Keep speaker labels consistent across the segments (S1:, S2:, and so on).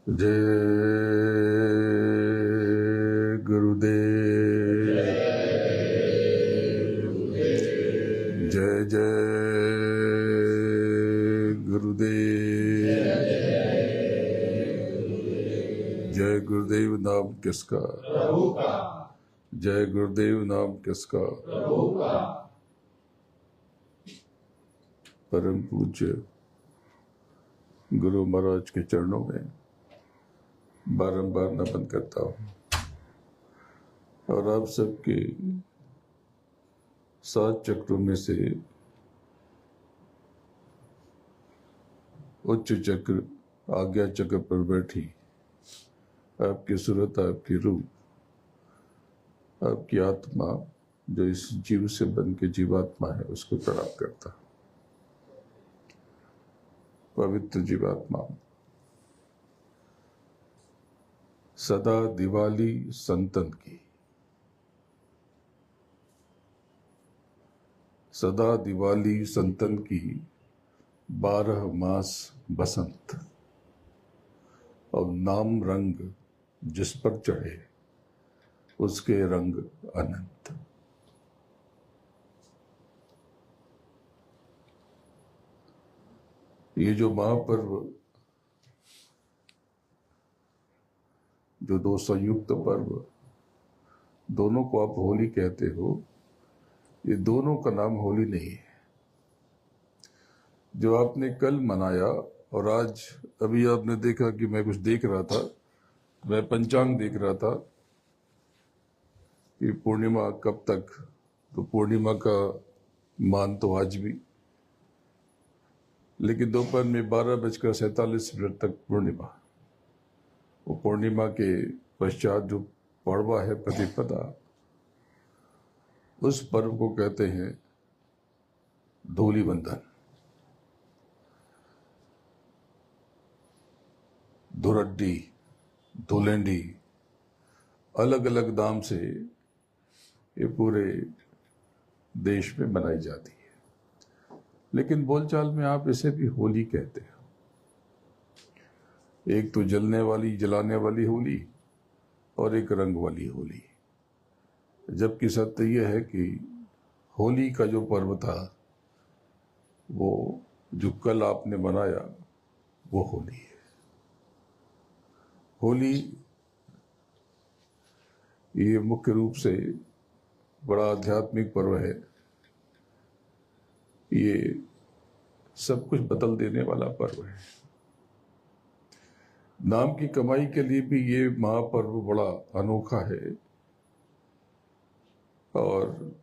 S1: जय गुरुदेव। जय जय गुरुदेव। जय गुरुदेव नाम किसका?
S2: प्रभु का।
S1: जय गुरुदेव नाम किसका?
S2: प्रभु का।
S1: परम पूज्य गुरु महाराज के चरणों में बारंबार नमन करता हूँ और आप सबके 7 चक्रों में से उच्च चक्र आज्ञा चक्र पर बैठी आपकी सूरत, आपकी रूह, आपकी आत्मा जो इस जीव से बन के जीवात्मा है उसको प्रणाम करता। पवित्र जीवात्मा, सदा दिवाली संतन की, सदा दिवाली संतन की, 12 मास बसंत, और नाम रंग जिस पर चढ़े उसके रंग अनंत। ये जो महापर्व, जो 2 संयुक्त पर्व, दोनों को आप होली कहते हो, ये दोनों का नाम होली नहीं है। जो आपने कल मनाया और आज अभी आपने देखा कि मैं कुछ देख रहा था, मैं पंचांग देख रहा था कि पूर्णिमा कब तक, तो पूर्णिमा का मान तो आज भी, लेकिन दोपहर में 12:47 तक पूर्णिमा। वो पूर्णिमा के पश्चात जो पड़वा है प्रतिपदा, उस पर्व को कहते हैं धूली बंधन। धुरड्डी, धुलेंडी, अलग अलग नाम से ये पूरे देश में मनाई जाती है, लेकिन बोलचाल में आप इसे भी होली कहते हो। एक तो जलने वाली, जलाने वाली होली और एक रंग वाली होली। जबकि सत्य यह है कि होली का जो पर्व था, वो जो कल आपने मनाया, वो होली है। होली ये मुख्य रूप से बड़ा आध्यात्मिक पर्व है। ये सब कुछ बदल देने वाला पर्व है। नाम की कमाई के लिए भी ये महापर्व बड़ा अनोखा है और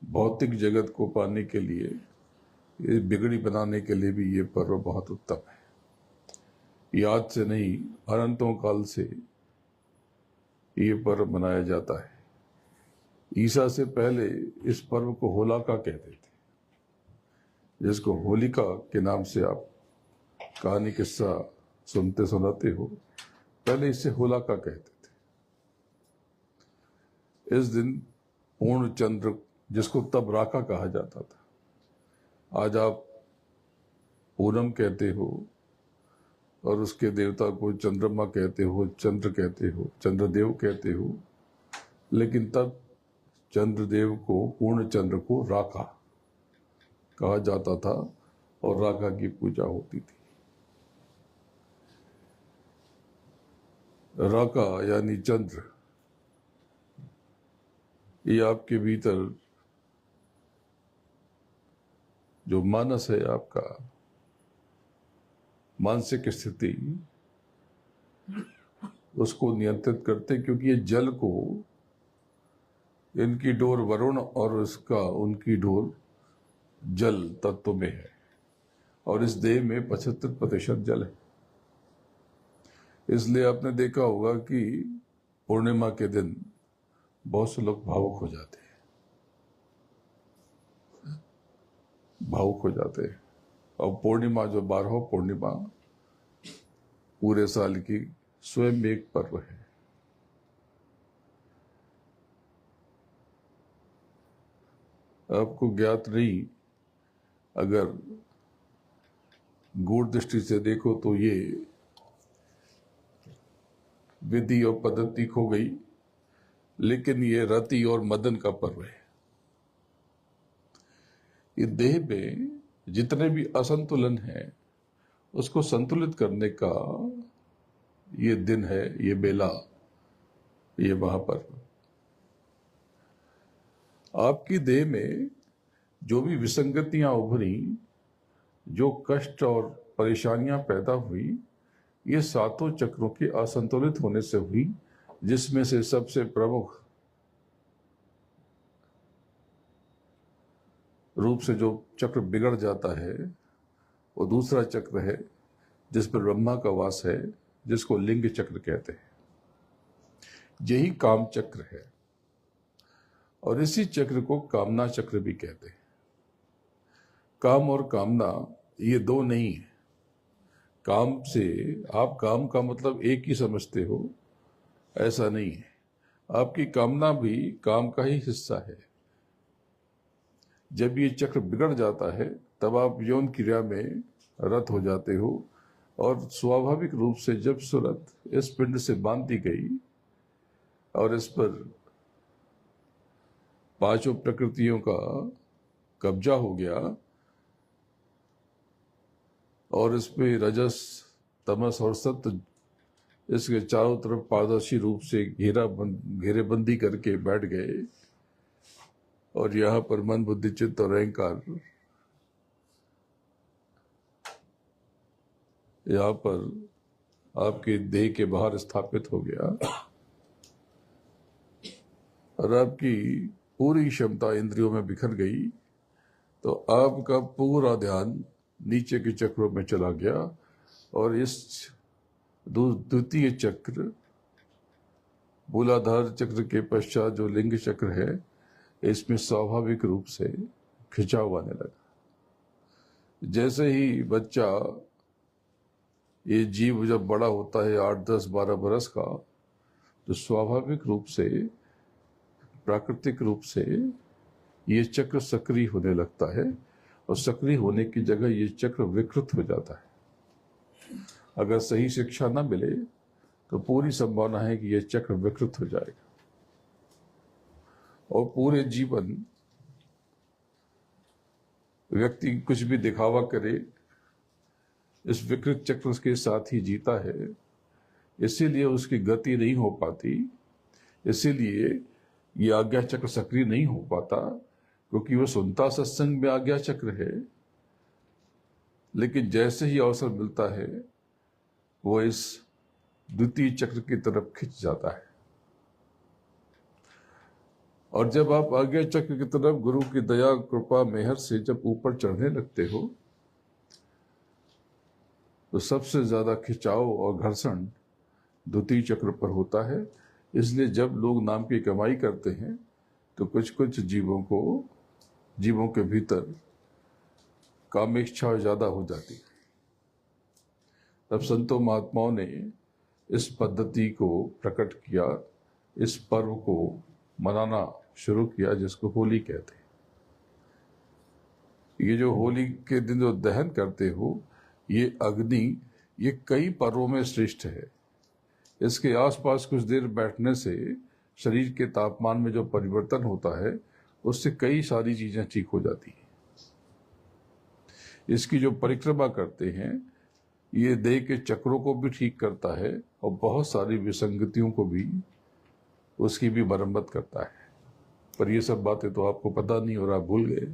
S1: भौतिक जगत को पाने के लिए, ये बिगड़ी बनाने के लिए भी ये पर्व बहुत उत्तम है। याद से नहीं, अनंतों काल से ये पर्व मनाया जाता है। ईसा से पहले इस पर्व को होलिका कहते थे, जिसको होलिका के नाम से आप कहानी किस्सा सुनते सुनाते हो। पहले इसे होलिका कहते थे। इस दिन पूर्ण चंद्र, जिसको तब राका कहा जाता था, आज आप पूनम कहते हो और उसके देवता को चंद्रमा कहते हो, चंद्र कहते हो, चंद्रदेव कहते हो। लेकिन तब चंद्रदेव को, पूर्ण चंद्र को राका कहा जाता था और राका की पूजा होती थी। राका यानी चंद्र, ये आपके भीतर जो मानस है, आपका मानसिक स्थिति, उसको नियंत्रित करते, क्योंकि ये जल को, इनकी डोर वरुण और उनकी डोर जल तत्व में है और इस देह में 75% जल है। इसलिए आपने देखा होगा कि पूर्णिमा के दिन बहुत से लोग भावुक हो जाते हैं, भावुक हो जाते हैं। और पूर्णिमा जो 12 पूर्णिमा पूरे साल की स्वयं एक पर्व है। आपको ज्ञात नहीं, अगर गूढ़ दृष्टि से देखो तो ये विधि और पद्धति खो गई, लेकिन ये रति और मदन का पर्व है। ये देह में जितने भी असंतुलन है उसको संतुलित करने का ये दिन है, ये बेला, ये महापर्व। आपकी देह में जो भी विसंगतियां उभरी, जो कष्ट और परेशानियां पैदा हुई, ये सातों चक्रों के असंतुलित होने से हुई, जिसमें से सबसे प्रमुख रूप से जो चक्र बिगड़ जाता है वो दूसरा चक्र है जिस पर ब्रह्मा का वास है, जिसको लिंग चक्र कहते हैं। यही काम चक्र है और इसी चक्र को कामना चक्र भी कहते हैं। काम और कामना ये दो नहीं है। काम से आप काम का मतलब एक ही समझते हो, ऐसा नहीं है। आपकी कामना भी काम का ही हिस्सा है। जब ये चक्र बिगड़ जाता है तब आप यौन क्रिया में रत हो जाते हो और स्वाभाविक रूप से जब सूरत इस पिंड से बांधी गई और इस पर पांचों प्रकृतियों का कब्जा हो गया और इस पे रजस, तमस और सत्व इसके चारों तरफ पारदर्शी रूप से घेरेबंदी करके बैठ गए और यहाँ पर मन, बुद्धि, चित्त और अहंकार यहाँ पर आपके देह के बाहर स्थापित हो गया और आपकी पूरी क्षमता इंद्रियों में बिखर गई, तो आपका पूरा ध्यान नीचे के चक्रों में चला गया और इस द्वितीय चक्र, मूलाधार चक्र के पश्चात जो लिंग चक्र है, इसमें स्वाभाविक रूप से खिंचाव आने लगा। जैसे ही बच्चा, ये जीव जब बड़ा होता है 8, 10, 12 बरस का, तो स्वाभाविक रूप से, प्राकृतिक रूप से ये चक्र सक्रिय होने लगता है और सक्रिय होने की जगह ये चक्र विकृत हो जाता है। अगर सही शिक्षा ना मिले तो पूरी संभावना है कि ये चक्र विकृत हो जाएगा और पूरे जीवन व्यक्ति कुछ भी दिखावा करे, इस विकृत चक्र के साथ ही जीता है। इसीलिए उसकी गति नहीं हो पाती, इसीलिए ये आज्ञा चक्र सक्रिय नहीं हो पाता, क्योंकि वो सुनता सत्संग में आज्ञा चक्र है, लेकिन जैसे ही अवसर मिलता है वो इस द्वितीय चक्र की तरफ खिंच जाता है। और जब आप आज्ञा चक्र की तरफ गुरु की दया, कृपा, मेहर से जब ऊपर चढ़ने लगते हो तो सबसे ज्यादा खिंचाव और घर्षण द्वितीय चक्र पर होता है। इसलिए जब लोग नाम की कमाई करते हैं तो कुछ कुछ जीवों के भीतर कामेच्छा ज्यादा हो जाती है। तब संतों महात्माओं ने इस पद्धति को प्रकट किया, इस पर्व को मनाना शुरू किया, जिसको होली कहते हैं। ये जो होली के दिन जो दहन करते हो, ये अग्नि, ये कई पर्वों में श्रेष्ठ है। इसके आसपास कुछ देर बैठने से शरीर के तापमान में जो परिवर्तन होता है, उससे कई सारी चीजें ठीक हो जाती हैं। इसकी जो परिक्रमा करते हैं, ये देह के चक्रों को भी ठीक करता है और बहुत सारी विसंगतियों को भी, उसकी भी मरम्मत करता है। पर ये सब बातें तो आपको पता नहीं और आप भूल गए।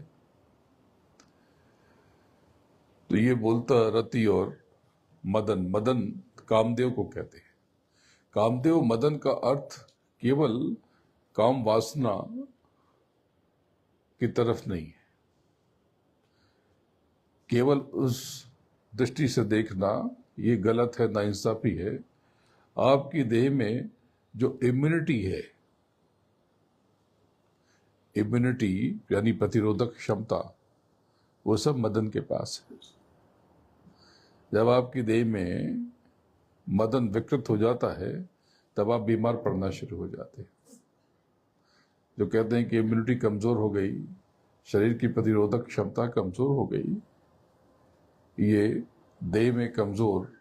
S1: तो ये बोलता रति और मदन, मदन कामदेव को कहते हैं। कामदेव मदन का अर्थ केवल काम वासना की तरफ नहीं है। केवल उस दृष्टि से देखना ये गलत है, नाइंसाफी है। आपकी देह में जो इम्यूनिटी है, इम्यूनिटी यानी प्रतिरोधक क्षमता, वो सब मदन के पास है। जब आपकी देह में मदन विकृत हो जाता है तब आप बीमार पड़ना शुरू हो जाते हैं। जो कहते हैं कि इम्यूनिटी कमजोर हो गई, शरीर की प्रतिरोधक क्षमता कमजोर हो गई, ये देह में कमजोर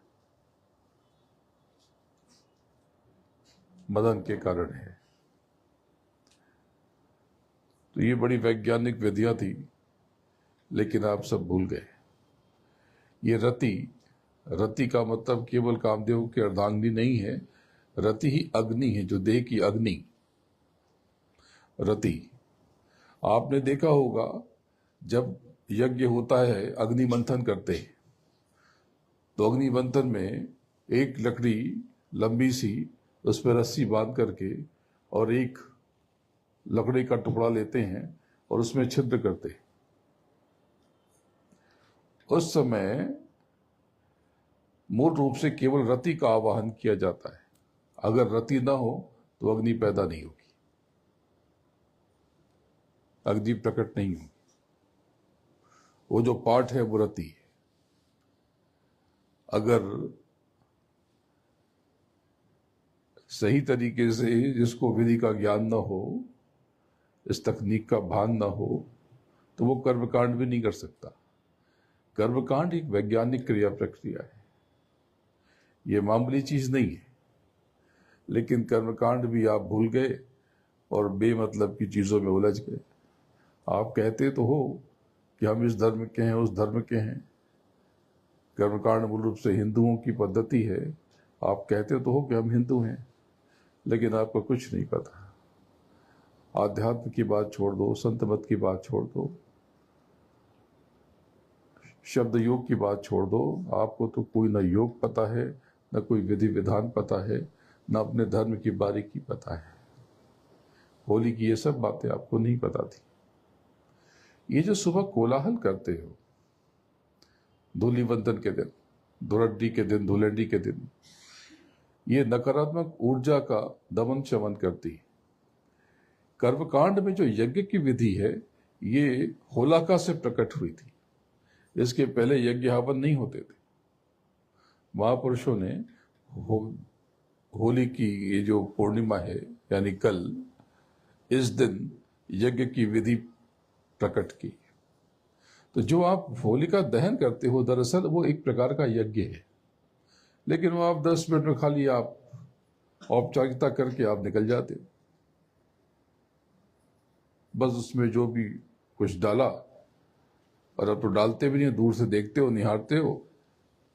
S1: मदन के कारण है। तो ये बड़ी वैज्ञानिक विधियां थी, लेकिन आप सब भूल गए। ये रति का मतलब केवल कामदेव की अर्धांगिनी नहीं है, रति ही अग्नि है, जो देह की अग्नि रति। आपने देखा होगा जब यज्ञ होता है, अग्नि मंथन करते हैं, तो अग्नि मंथन में एक लकड़ी लंबी सी, उस पर रस्सी बांध करके और एक लकड़ी का टुकड़ा लेते हैं और उसमें छिद्र करते हैं। उस समय मूल रूप से केवल रति का आवाहन किया जाता है। अगर रति ना हो तो अग्नि पैदा नहीं होगी, अग्नि प्रकट नहीं होगी। वो जो पाठ है वो रति है। अगर सही तरीके से जिसको विधि का ज्ञान न हो, इस तकनीक का भान न हो, तो वो कर्मकांड भी नहीं कर सकता। कर्मकांड एक वैज्ञानिक क्रिया प्रक्रिया है, ये मामूली चीज नहीं है। लेकिन कर्मकांड भी आप भूल गए और बेमतलब की चीजों में उलझ गए। आप कहते तो हो कि हम इस धर्म के हैं, उस धर्म के हैं। कर्मकांड मूल रूप से हिंदुओं की पद्धति है। आप कहते तो हो कि हम हिंदू हैं, लेकिन आपको कुछ नहीं पता। आध्यात्म की बात छोड़ दो, संत मत की बात छोड़ दो, शब्द योग की बात छोड़ दो। आपको तो कोई ना योग पता है, न कोई विधि विधान पता है, न अपने धर्म की बारीकी पता है। होली की ये सब बातें आपको नहीं पता थी। ये जो सुबह कोलाहल करते हो धूलिवंदन के दिन, धुलड्डी के दिन, धुलंडी के दिन, ये नकारात्मक ऊर्जा का दमन शमन करती है। कर्मकांड में जो यज्ञ की विधि है, ये होलिका से प्रकट हुई थी। इसके पहले यज्ञ हवन नहीं होते थे। महापुरुषों ने होली की ये जो पूर्णिमा है, यानी कल, इस दिन यज्ञ की विधि प्रकट की। तो जो आप होलिका दहन करते हो, दरअसल वो एक प्रकार का यज्ञ है। लेकिन वो आप 10 मिनट में खाली आप औपचारिकता करके आप निकल जाते हो। बस उसमें जो भी कुछ डाला, और अब तो डालते भी नहीं, दूर से देखते हो, निहारते हो,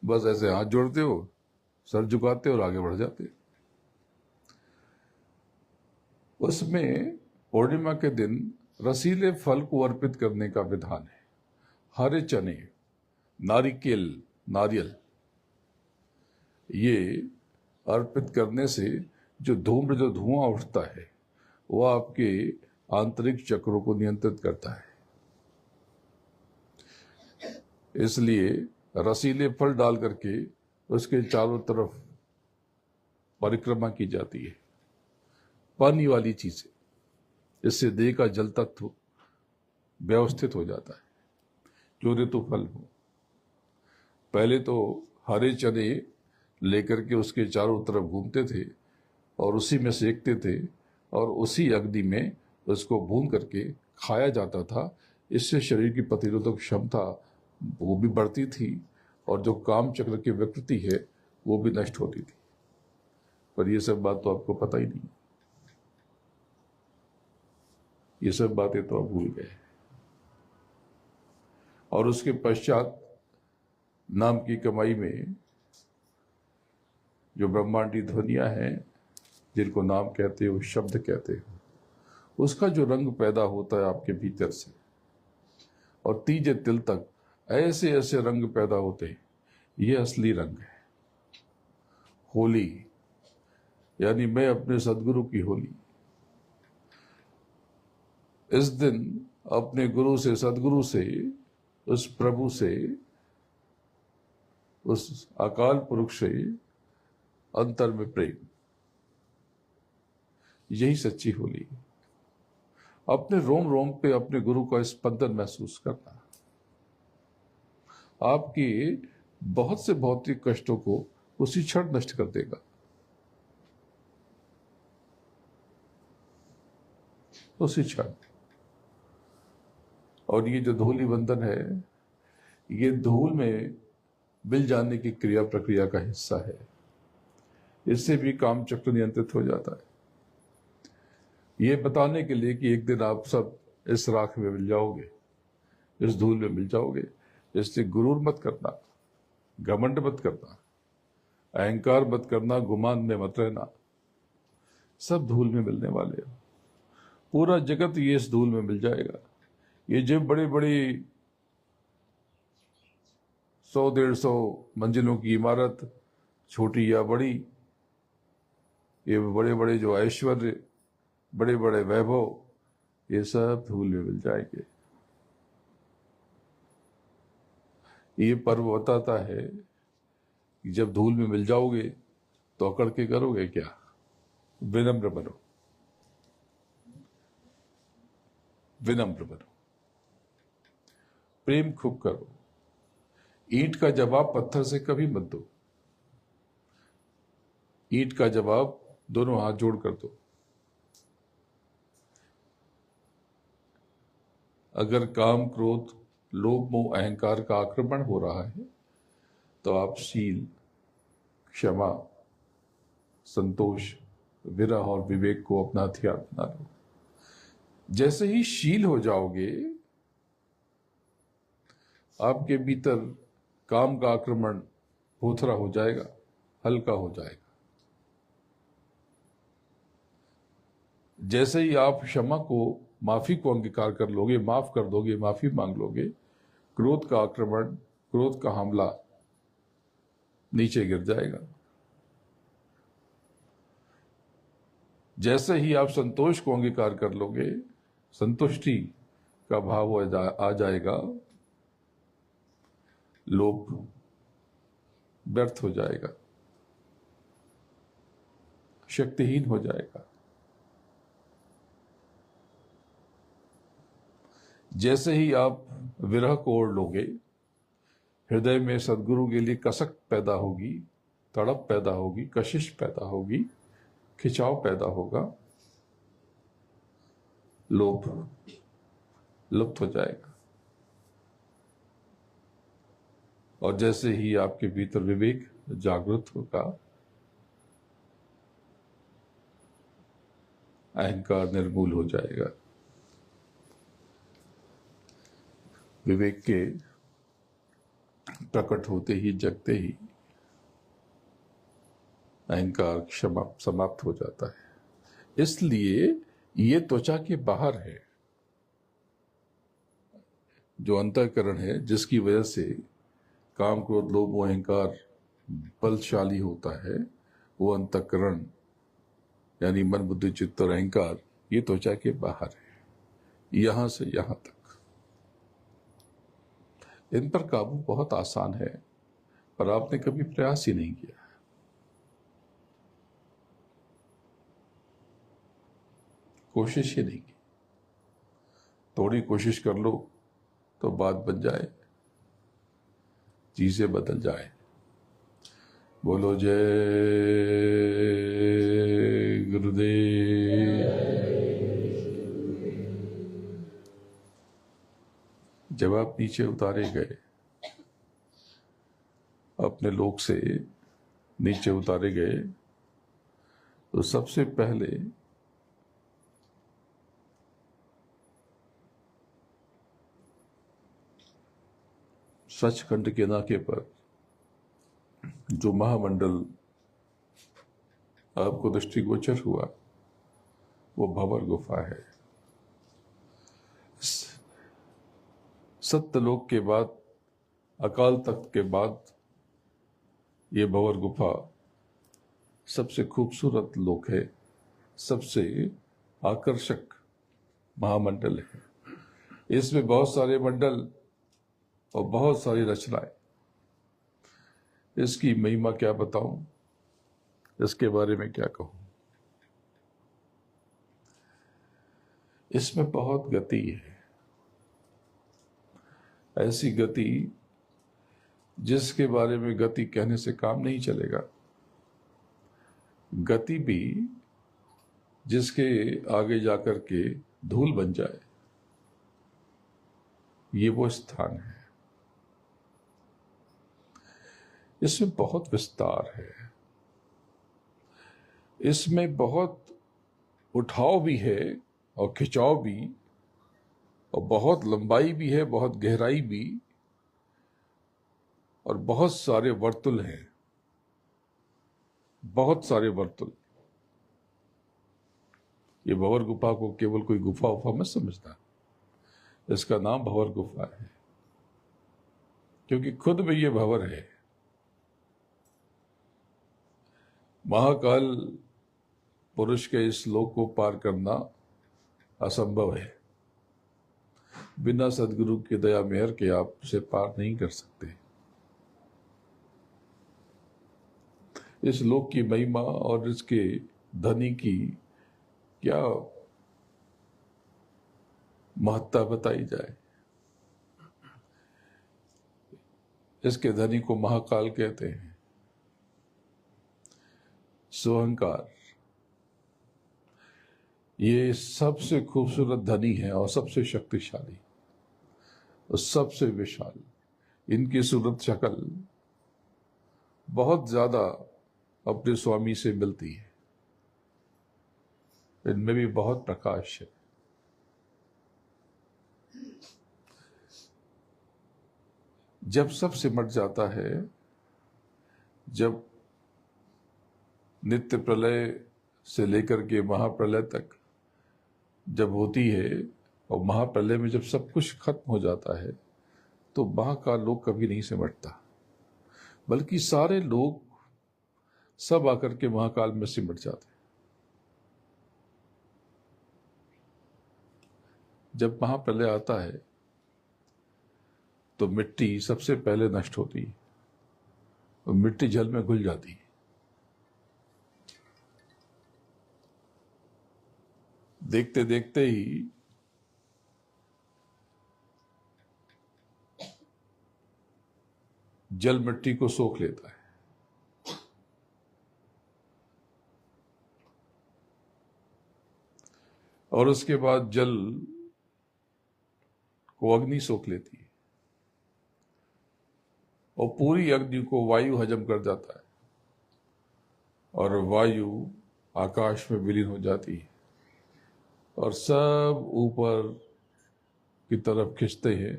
S1: बस ऐसे हाथ जोड़ते हो, सर झुकाते हो और आगे बढ़ जाते हो। उसमें पूर्णिमा के दिन रसीले फल को अर्पित करने का विधान है। हरे चने, नारियल, ये अर्पित करने से जो धुआं उठता है, वो आपके आंतरिक चक्रों को नियंत्रित करता है। इसलिए रसीले फल डाल करके उसके चारों तरफ परिक्रमा की जाती है। पानी वाली चीजें, इससे देह का जल तत्व व्यवस्थित हो जाता है। जो ऋतु फल हो, पहले तो हरे चने लेकर के उसके चारों तरफ घूमते थे और उसी में सेकते थे और उसी अग्नि में उसको भून करके खाया जाता था। इससे शरीर की प्रतिरोधक क्षमता वो भी बढ़ती थी और जो काम चक्र की विकृति है वो भी नष्ट होती थी। पर ये सब बात तो आपको पता ही नहीं, ये सब बातें तो आप भूल गए। और उसके पश्चात नाम की कमाई में जो ब्रह्मांडी ध्वनियां हैं, जिनको नाम कहते हो, शब्द कहते हो, उसका जो रंग पैदा होता है आपके भीतर से, और तीजे तिल तक ऐसे ऐसे रंग पैदा होते हैं, ये असली रंग है। होली यानी मैं अपने सदगुरु की होली। इस दिन अपने गुरु से, सदगुरु से, उस प्रभु से, उस अकाल पुरुष से अंतर में प्रेम, यही सच्ची होली। अपने रोम रोम पे अपने गुरु का स्पंदन महसूस करना आपकी बहुत से भौतिक कष्टों को उसी क्षण नष्ट कर देगा। उसी क्षण। और ये जो धूलि बंधन है, ये धूल में मिल जाने की क्रिया प्रक्रिया का हिस्सा है। इससे भी काम चक्र नियंत्रित हो जाता है। ये बताने के लिए कि एक दिन आप सब इस राख में मिल जाओगे, इस धूल में मिल जाओगे। इसलिए गुरूर मत करना, घमंड मत करना, अहंकार मत करना, गुमान में मत रहना। सब धूल में मिलने वाले हो। पूरा जगत ये इस धूल में मिल जाएगा। ये जो बड़ी बड़ी 100-150 मंजिलों की इमारत, छोटी या बड़ी, ये बड़े बड़े जो ऐश्वर्य, बड़े बड़े वैभव, ये सब धूल में मिल जाएंगे। ये पर्व बताता है कि जब धूल में मिल जाओगे तो अकड़ के करोगे क्या? विनम्र बनो, विनम्र बनो, प्रेम खूब करो। ईंट का जवाब पत्थर से कभी मत दो। ईंट का जवाब दोनों हाथ जोड़ कर दो। अगर काम, क्रोध, लोभ, मोह, अहंकार का आक्रमण हो रहा है तो आप शील, क्षमा, संतोष, विरह और विवेक को अपना हथियार बना लो। जैसे ही शील हो जाओगे, आपके भीतर काम का आक्रमण भूथरा हो जाएगा, हल्का हो जाएगा। जैसे ही आप क्षमा को, माफी को अंगीकार कर लोगे, माफ कर दोगे, माफी मांग लोगे, क्रोध का आक्रमण, क्रोध का हमला नीचे गिर जाएगा। जैसे ही आप संतोष को अंगीकार कर लोगे, संतुष्टि का भाव आ जाएगा, लोभ व्यर्थ हो जाएगा, शक्तिहीन हो जाएगा। जैसे ही आप विरह को ओढ़ लोगे, हृदय में सद्गुरु के लिए कसक पैदा होगी, तड़प पैदा होगी, कशिश पैदा होगी, खिंचाव पैदा होगा, लोभ लुप्त हो जाएगा। और जैसे ही आपके भीतर विवेक जागृत होगा, अहंकार निर्मूल हो जाएगा। विवेक के प्रकट होते ही, जगते ही अहंकार समाप्त हो जाता है। इसलिए ये त्वचा के बाहर है। जो अंतःकरण है, जिसकी वजह से काम, क्रोध, लोभ, मोह, अहंकार बलशाली होता है, वो अंतःकरण यानी मन, बुद्धि, चित्त और अहंकार, ये त्वचा के बाहर है, यहां से यहां तक। इन पर काबू बहुत आसान है, पर आपने कभी प्रयास ही नहीं किया। कोशिश ही नहीं की। थोड़ी कोशिश कर लो तो बात बन जाए, चीजें बदल जाए। बोलो जय गुरुदेव। जब आप नीचे उतारे गए, अपने लोक से नीचे उतारे गए, तो सबसे पहले सचखंड के नाके पर जो महामंडल आपको दृष्टिगोचर हुआ, वो भंवर गुफा है। सत्यलोक के बाद, अकाल तख्त के बाद, ये भंवर गुफा सबसे खूबसूरत लोक है, सबसे आकर्षक महामंडल है। इसमें बहुत सारे मंडल और बहुत सारी रचनाएं। इसकी महिमा क्या बताऊं, इसके बारे में क्या कहूं। इसमें बहुत गति है, ऐसी गति जिसके बारे में गति कहने से काम नहीं चलेगा। गति भी जिसके आगे जाकर के धूल बन जाए, ये वो स्थान है। इसमें बहुत विस्तार है। इसमें बहुत उठाव भी है और खिंचाव भी, और बहुत लंबाई भी है, बहुत गहराई भी, और बहुत सारे वर्तुल हैं, बहुत सारे वर्तुल। ये भंवर गुफा को केवल कोई गुफा उफा मत समझना, इसका नाम भंवर गुफा है क्योंकि खुद में ये भंवर है। महाकाल पुरुष के इस लोक को पार करना असंभव है। बिना सदगुरु की दया मेहर के आप उसे पार नहीं कर सकते। इस लोक की महिमा और इसके धनी की क्या महत्ता बताई जाए। इसके धनी को महाकाल कहते हैं। सुअहंकार ये सबसे खूबसूरत धनी है और सबसे शक्तिशाली और सबसे विशाल। इनकी सूरत शक्ल बहुत ज्यादा अपने स्वामी से मिलती है। इनमें भी बहुत प्रकाश है। जब सब सिमट जाता है, जब नित्य प्रलय से लेकर के महाप्रलय तक जब होती है और महाप्रलय में जब सब कुछ खत्म हो जाता है, तो महाकाल लोक कभी नहीं सिमटता, बल्कि सारे लोग सब आकर के महाकाल में सिमट जाते हैं। जब महाप्रलय आता है तो मिट्टी सबसे पहले नष्ट होती है और मिट्टी जल में घुल जाती है। देखते देखते ही जल मिट्टी को सोख लेता है। और उसके बाद जल को अग्नि सोख लेती है और पूरी अग्नि को वायु हजम कर जाता है और वायु आकाश में विलीन हो जाती है और सब ऊपर की तरफ खिंचते हैं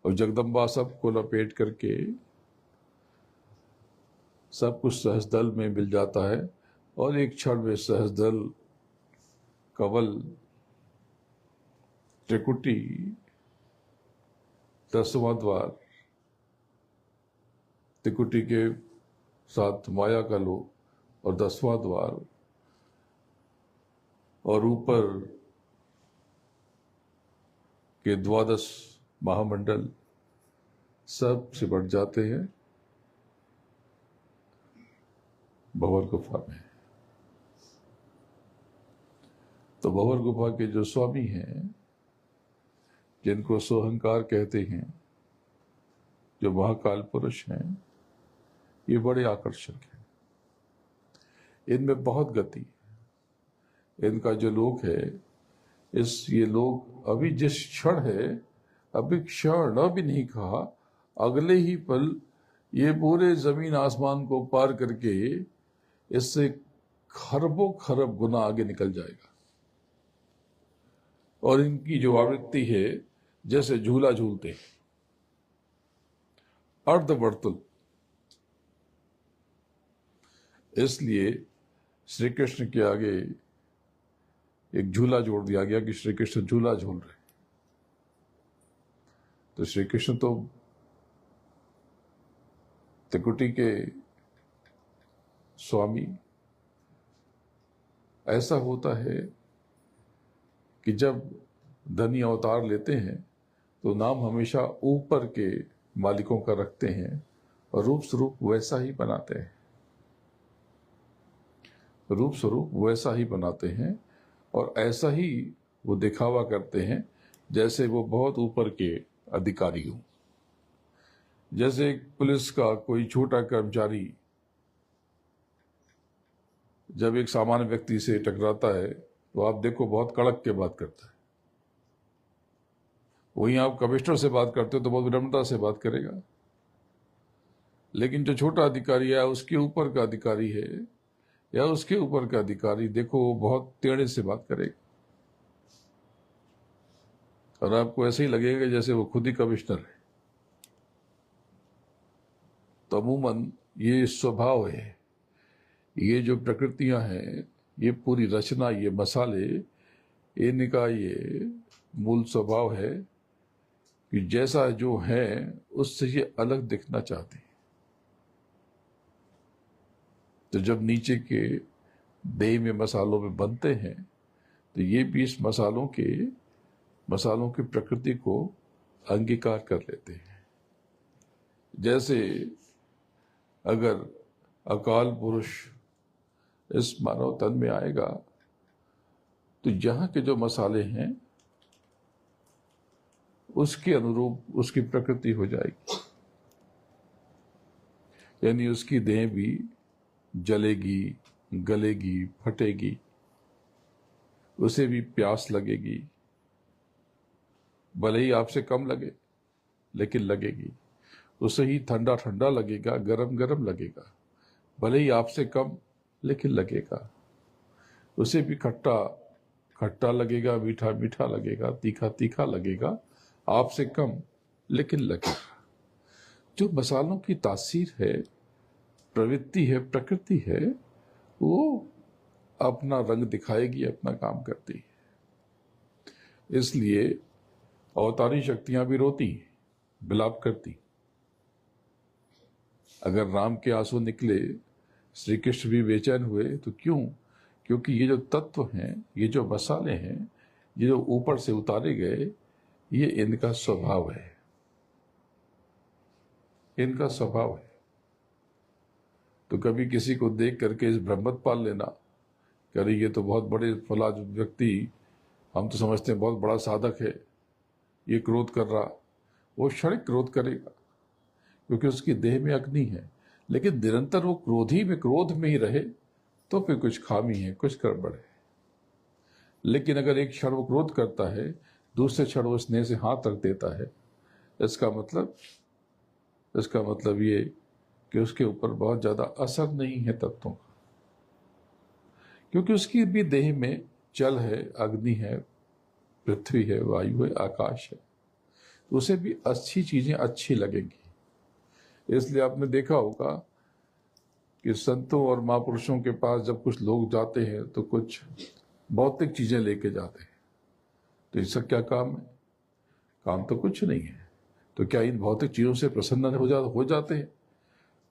S1: और जगदम्बा सबको लपेट करके सब कुछ सहस्दल में मिल जाता है और एक क्षण में सहस्दल, कवल, त्रिकुटी, 10वां द्वार, त्रिकुटी के साथ माया का लोक और 10वां द्वार और ऊपर के 12 महामंडल सब सिमट जाते हैं भंवर गुफा में। तो भंवर गुफा के जो स्वामी हैं, जिनको सुअहंकार कहते हैं, जो महाकाल पुरुष हैं, ये बड़े आकर्षक हैं। इनमें बहुत गति, इनका जो लोक है, ये लोक अभी जिस क्षण है, अभी क्षण भी नहीं कहा, अगले ही पल ये पूरे जमीन आसमान को पार करके इससे खरबों खरब गुना आगे निकल जाएगा। और इनकी जो आवृत्ति है, जैसे झूला झूलते हैं, अर्धवर्तुल। इसलिए श्री कृष्ण के आगे एक झूला जोड़ दिया गया कि श्री कृष्ण झूला झूल रहे। तो श्री कृष्ण तो त्रिकुटी के स्वामी। ऐसा होता है कि जब धनी अवतार लेते हैं तो नाम हमेशा ऊपर के मालिकों का रखते हैं और रूप स्वरूप वैसा ही बनाते हैं, रूप स्वरूप वैसा ही बनाते हैं और ऐसा ही वो दिखावा करते हैं जैसे वो बहुत ऊपर के अधिकारी हों। जैसे पुलिस का कोई छोटा कर्मचारी जब एक सामान्य व्यक्ति से टकराता है तो आप देखो बहुत कड़क के बात करता है। वहीं आप कमिश्नर से बात करते हो तो बहुत विनम्रता से बात करेगा। लेकिन जो छोटा अधिकारी है, उसके ऊपर का अधिकारी है, या उसके ऊपर का अधिकारी, देखो वो बहुत टेढ़े से बात करेगा और आपको ऐसे ही लगेगा जैसे वो खुद ही कमिश्नर है। तो अमूमन ये स्वभाव है, ये जो प्रकृतियां हैं, ये पूरी रचना, ये मसाले, इनका ये मूल स्वभाव है कि जैसा जो है उससे ये अलग दिखना चाहते हैं। तो जब नीचे के देह में मसालों में बनते हैं तो ये भी इस मसालों की प्रकृति को अंगीकार कर लेते हैं। जैसे अगर अकाल पुरुष इस मानव तन में आएगा तो यहाँ के जो मसाले हैं उसके अनुरूप उसकी प्रकृति हो जाएगी, यानी उसकी देह भी जलेगी, गलेगी, फटेगी, उसे भी प्यास लगेगी, भले ही आपसे कम लगे लेकिन लगेगी। उसे ही ठंडा ठंडा लगेगा, गरम गरम लगेगा, भले ही आपसे कम लेकिन लगेगा। उसे भी खट्टा खट्टा लगेगा, मीठा मीठा लगेगा, तीखा तीखा लगेगा, आपसे कम लेकिन लगेगा। जो मसालों की तासीर है, प्रवृत्ति है, प्रकृति है, वो अपना रंग दिखाएगी, अपना काम करती है। इसलिए अवतारी शक्तियां भी रोती, विलाप करती। अगर राम के आंसू निकले, श्री कृष्ण भी बेचैन हुए, तो क्यों? क्योंकि ये जो तत्व हैं, ये जो मसाले हैं, ये जो ऊपर से उतारे गए, ये इनका स्वभाव है, इनका स्वभाव है। तो कभी किसी को देख करके इस भ्रमत पाल लेना, कह रही ये तो बहुत बड़े फला व्यक्ति, हम तो समझते हैं बहुत बड़ा साधक है, ये क्रोध कर रहा, वो क्षणिक क्रोध करेगा क्योंकि उसकी देह में अग्नि है। लेकिन निरंतर वो क्रोध में ही रहे तो फिर कुछ खामी है, कुछ गड़बड़ है। लेकिन अगर एक क्षण वो क्रोध करता है, दूसरे क्षण वो स्नेह से हाथ रख देता है, इसका मतलब ये कि उसके ऊपर बहुत ज्यादा असर नहीं है तत्वों का, क्योंकि उसकी भी देह में जल है, अग्नि है, पृथ्वी है, वायु है, आकाश है, तो उसे भी अच्छी चीजें अच्छी लगेंगी। इसलिए आपने देखा होगा कि संतों और महापुरुषों के पास जब कुछ लोग जाते हैं तो कुछ भौतिक चीजें लेके जाते हैं। तो इसका क्या काम है? काम तो कुछ नहीं है। तो क्या इन भौतिक चीजों से प्रसन्न हो जाते हैं?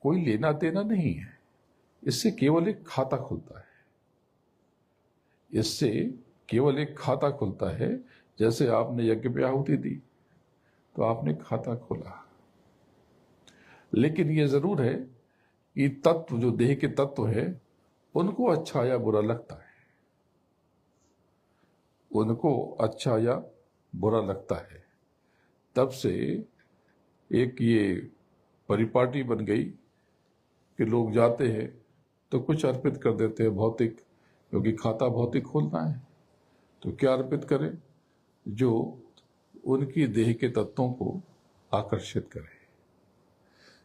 S1: कोई लेना देना नहीं है। इससे केवल एक खाता खुलता है, इससे केवल एक खाता खुलता है। जैसे आपने यज्ञ पे आहुति दी तो आपने खाता खोला। लेकिन यह जरूर है कि तत्व, जो देह के तत्व है, उनको अच्छा या बुरा लगता है, उनको अच्छा या बुरा लगता है। तब से एक ये परिपाटी बन गई कि लोग जाते हैं तो कुछ अर्पित कर देते हैं भौतिक, क्योंकि खाता भौतिक खोलना है। तो क्या अर्पित करें? जो उनकी देह के तत्वों को आकर्षित करे।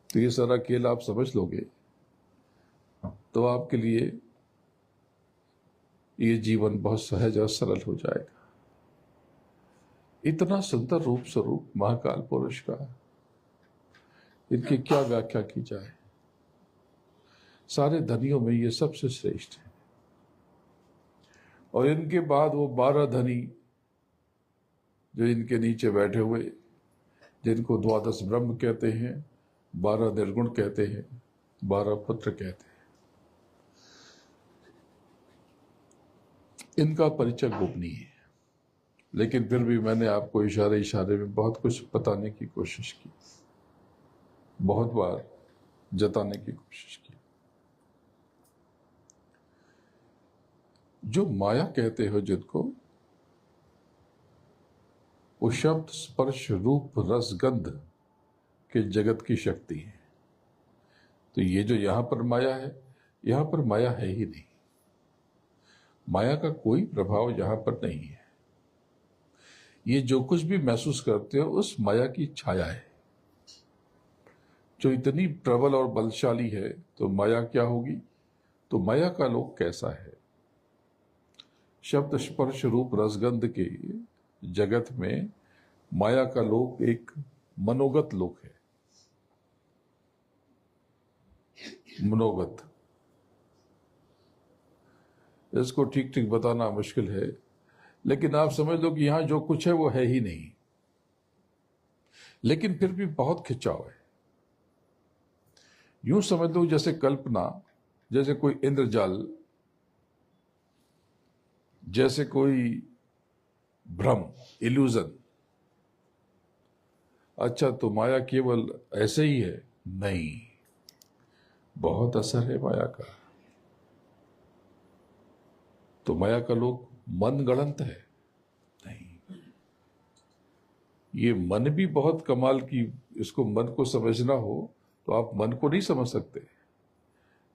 S1: तो ये सारा खेल आप समझ लोगे तो आपके लिए ये जीवन बहुत सहज और सरल हो जाएगा। इतना सुंदर रूप स्वरूप महाकाल पुरुष का, इनकी क्या व्याख्या की जाए। सारे धनियों में ये सबसे श्रेष्ठ है। और इनके बाद वो 12 धनी जो इनके नीचे बैठे हुए, जिनको द्वादश ब्रह्म कहते हैं, 12 निर्गुण कहते हैं, 12 पुत्र कहते हैं, इनका परिचय गोपनीय है। लेकिन फिर भी मैंने आपको इशारे इशारे में बहुत कुछ बताने की कोशिश की, बहुत बार जताने की कोशिश की। जो माया कहते हो जिनको, वो शब्द स्पर्श रूप रस गंध के जगत की शक्ति है। तो ये जो यहां पर माया है, यहां पर माया है ही नहीं। माया का कोई प्रभाव यहां पर नहीं है। ये जो कुछ भी महसूस करते हो उस माया की छाया है, जो इतनी प्रबल और बलशाली है। तो माया क्या होगी? तो माया का लोक कैसा है? शब्द स्पर्श रूप रसगंध के जगत में माया का लोक एक मनोगत लोक है। मनोगत, इसको ठीक ठीक बताना मुश्किल है, लेकिन आप समझ लो कि यहां जो कुछ है वो है ही नहीं, लेकिन फिर भी बहुत खिंचाव है। यूं समझ लो जैसे कल्पना, जैसे कोई इंद्रजाल, जैसे कोई भ्रम, इल्यूजन। अच्छा, तो माया केवल ऐसे ही है? नहीं, बहुत असर है माया का। तो माया का लोक मन गढ़ंत है? नहीं, ये मन भी बहुत कमाल की, इसको मन को समझना हो तो आप मन को नहीं समझ सकते।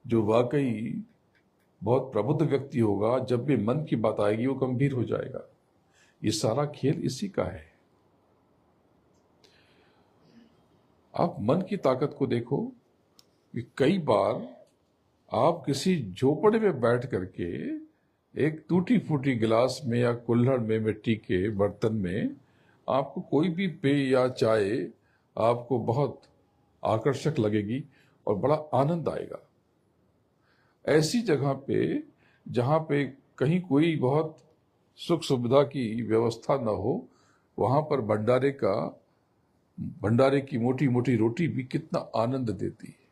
S1: जो वाकई बहुत प्रबुद्ध व्यक्ति होगा, जब भी मन की बात आएगी वो गंभीर हो जाएगा। ये सारा खेल इसी का है। आप मन की ताकत को देखो कि कई बार आप किसी झोपड़े में बैठ करके एक टूटी फूटी गिलास में या कुल्हड़ में, मिट्टी के बर्तन में, आपको कोई भी पेय या चाय आपको बहुत आकर्षक लगेगी और बड़ा आनंद आएगा। ऐसी जगह पे जहाँ पे कहीं कोई बहुत सुख सुविधा की व्यवस्था न हो, वहां पर भंडारे की मोटी मोटी रोटी भी कितना आनंद देती है।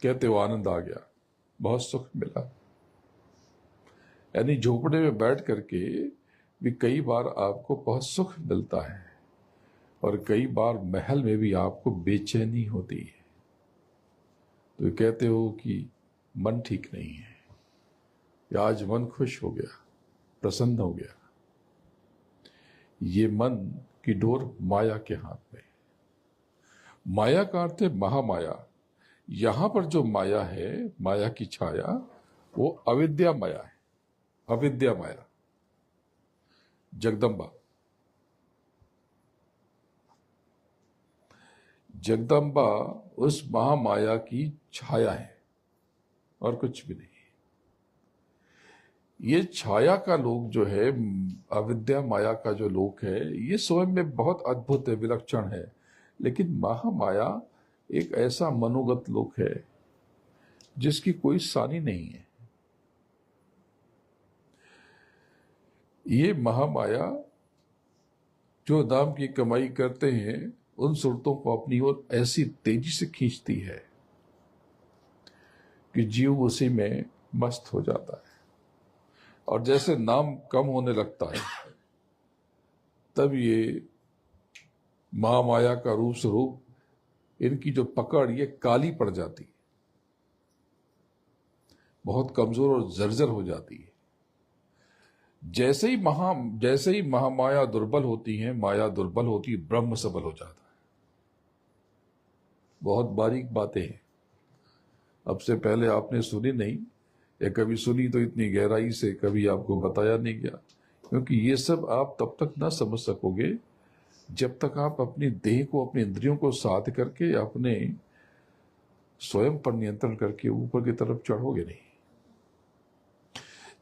S1: कहते हो आनंद आ गया, बहुत सुख मिला। यानी झोपड़े में बैठ करके भी कई बार आपको बहुत सुख मिलता है, और कई बार महल में भी आपको बेचैनी होती है। तो कहते हो कि मन ठीक नहीं है, या आज मन खुश हो गया, प्रसन्न हो गया। ये मन की डोर माया के हाथ में। माया का अर्थ है महामाया। यहां पर जो माया है, माया की छाया, वो अविद्या माया है। अविद्या माया, जगदम्बा। जगदम्बा उस महामाया की छाया है और कुछ भी नहीं। ये छाया का लोक जो है, अविद्या माया का जो लोक है, ये स्वयं में बहुत अद्भुत है, विलक्षण है। लेकिन महामाया एक ऐसा मनोगत लोक है जिसकी कोई सानी नहीं है। ये महामाया जो नाम की कमाई करते हैं, उन सुरतों को अपनी ओर ऐसी तेजी से खींचती है कि जीव उसी में मस्त हो जाता है। और जैसे नाम कम होने लगता है, तब ये महामाया का रूप स्वरूप, इनकी जो पकड़, ये काली पड़ जाती है, बहुत कमजोर और जर्जर हो जाती है। जैसे ही महामाया दुर्बल होती है, माया दुर्बल होती है, ब्रह्म सबल हो जाता है। बहुत बारीक बातें हैं, अब से पहले आपने सुनी नहीं, या कभी सुनी तो इतनी गहराई से कभी आपको बताया नहीं गया, क्योंकि ये सब आप तब तक ना समझ सकोगे जब तक आप अपनी देह को, अपने इंद्रियों को साध करके, अपने स्वयं पर नियंत्रण करके ऊपर की तरफ चढ़ोगे नहीं।